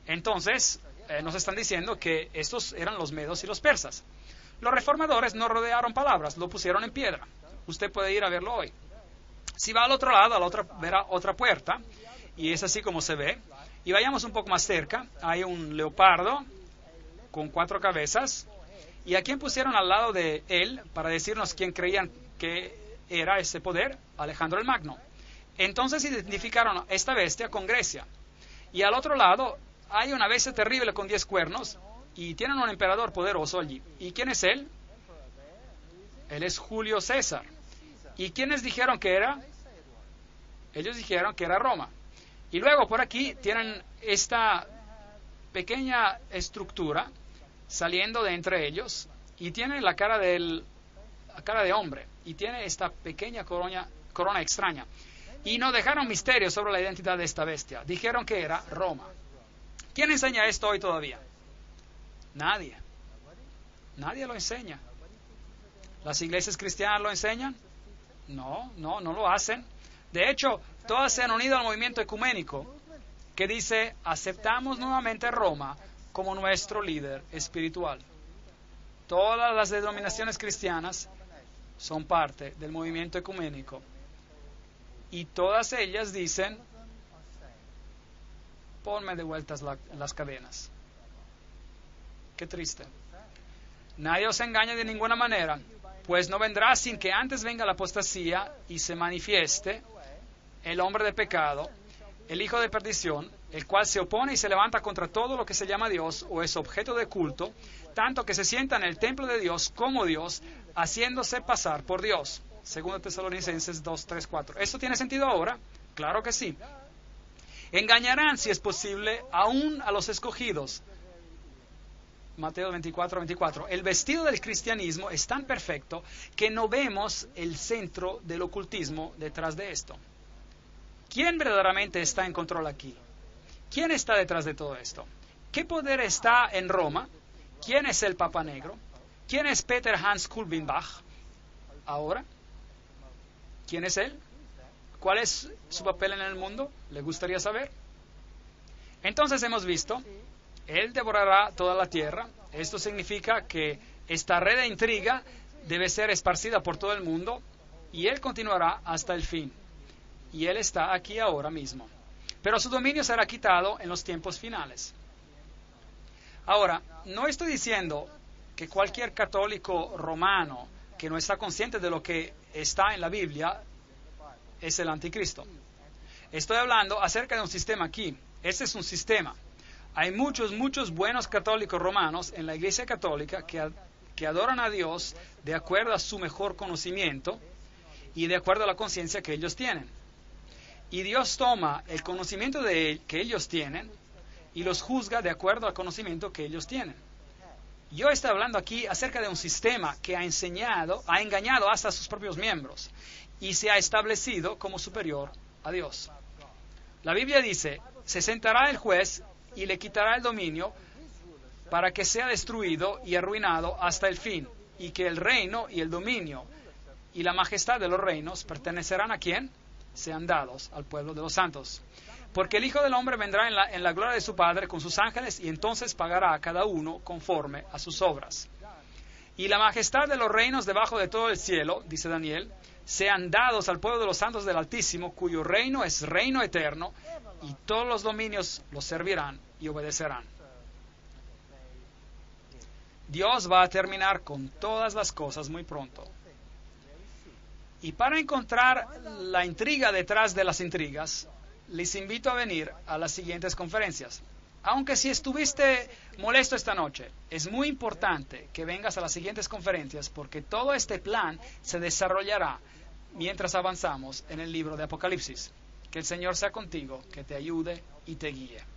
Entonces nos están diciendo que estos eran los medos y los persas. Los reformadores no rodearon palabras, lo pusieron en piedra. Usted puede ir a verlo hoy. Si va al otro lado, verá otra puerta, y es así como se ve. Y vayamos un poco más cerca. Hay un leopardo con 4 cabezas. ¿Y a quién pusieron al lado de él para decirnos quién creían que era ese poder? Alejandro el Magno. Entonces identificaron a esta bestia con Grecia. Y al otro lado hay una bestia terrible con 10 cuernos, y tienen un emperador poderoso allí. ¿Y quién es él? Él es Julio César. ¿Y quiénes dijeron que era? Ellos dijeron que era Roma. Y luego por aquí tienen esta pequeña estructura saliendo de entre ellos, y tiene la cara de hombre, y tiene esta pequeña corona extraña. Y no dejaron misterio sobre la identidad de esta bestia. Dijeron que era Roma. ¿Quién enseña esto hoy todavía? Nadie. Nadie lo enseña. ¿Las iglesias cristianas lo enseñan? No lo hacen. De hecho, todas se han unido al movimiento ecuménico que dice: aceptamos nuevamente Roma como nuestro líder espiritual. Todas las denominaciones cristianas son parte del movimiento ecuménico, y todas ellas dicen: ponme de vueltas las cadenas. Qué triste. Nadie os engaña de ninguna manera, pues no vendrá sin que antes venga la apostasía y se manifieste el hombre de pecado, el hijo de perdición, el cual se opone y se levanta contra todo lo que se llama Dios o es objeto de culto, tanto que se sienta en el templo de Dios como Dios, haciéndose pasar por Dios. 2 Tesalonicenses 2, 3, 4. ¿Esto tiene sentido ahora? Claro que sí. Engañarán, si es posible, aún a los escogidos. Mateo 24. El vestido del cristianismo es tan perfecto que no vemos el centro del ocultismo detrás de esto. ¿Quién verdaderamente está en control aquí? ¿Quién está detrás de todo esto? ¿Qué poder está en Roma? ¿Quién es el Papa Negro? ¿Quién es Peter Hans Kulvenbach ahora? ¿Quién es él? ¿Cuál es su papel en el mundo? ¿Le gustaría saber? Entonces hemos visto, él devorará toda la tierra. Esto significa que esta red de intriga debe ser esparcida por todo el mundo y él continuará hasta el fin. Y él está aquí ahora mismo. Pero su dominio será quitado en los tiempos finales. Ahora, no estoy diciendo que cualquier católico romano que no está consciente de lo que está en la Biblia es el anticristo. Estoy hablando acerca de un sistema aquí. Este es un sistema. Hay muchos buenos católicos romanos en la Iglesia Católica que adoran a Dios de acuerdo a su mejor conocimiento y de acuerdo a la conciencia que ellos tienen. Y Dios toma el conocimiento que ellos tienen y los juzga de acuerdo al conocimiento que ellos tienen. Yo estoy hablando aquí acerca de un sistema que ha engañado hasta a sus propios miembros y se ha establecido como superior a Dios. La Biblia dice, se sentará el juez y le quitará el dominio para que sea destruido y arruinado hasta el fin, y que el reino y el dominio y la majestad de los reinos pertenecerán ¿a quién? Sean dados al pueblo de los santos. Porque el Hijo del Hombre vendrá en la gloria de su Padre con sus ángeles y entonces pagará a cada uno conforme a sus obras. Y la majestad de los reinos debajo de todo el cielo, dice Daniel, sean dados al pueblo de los santos del Altísimo, cuyo reino es reino eterno, y todos los dominios los servirán y obedecerán. Dios va a terminar con todas las cosas muy pronto. Y para encontrar la intriga detrás de las intrigas, les invito a venir a las siguientes conferencias. Aunque si estuviste molesto esta noche, es muy importante que vengas a las siguientes conferencias porque todo este plan se desarrollará mientras avanzamos en el libro de Apocalipsis. Que el Señor sea contigo, que te ayude y te guíe.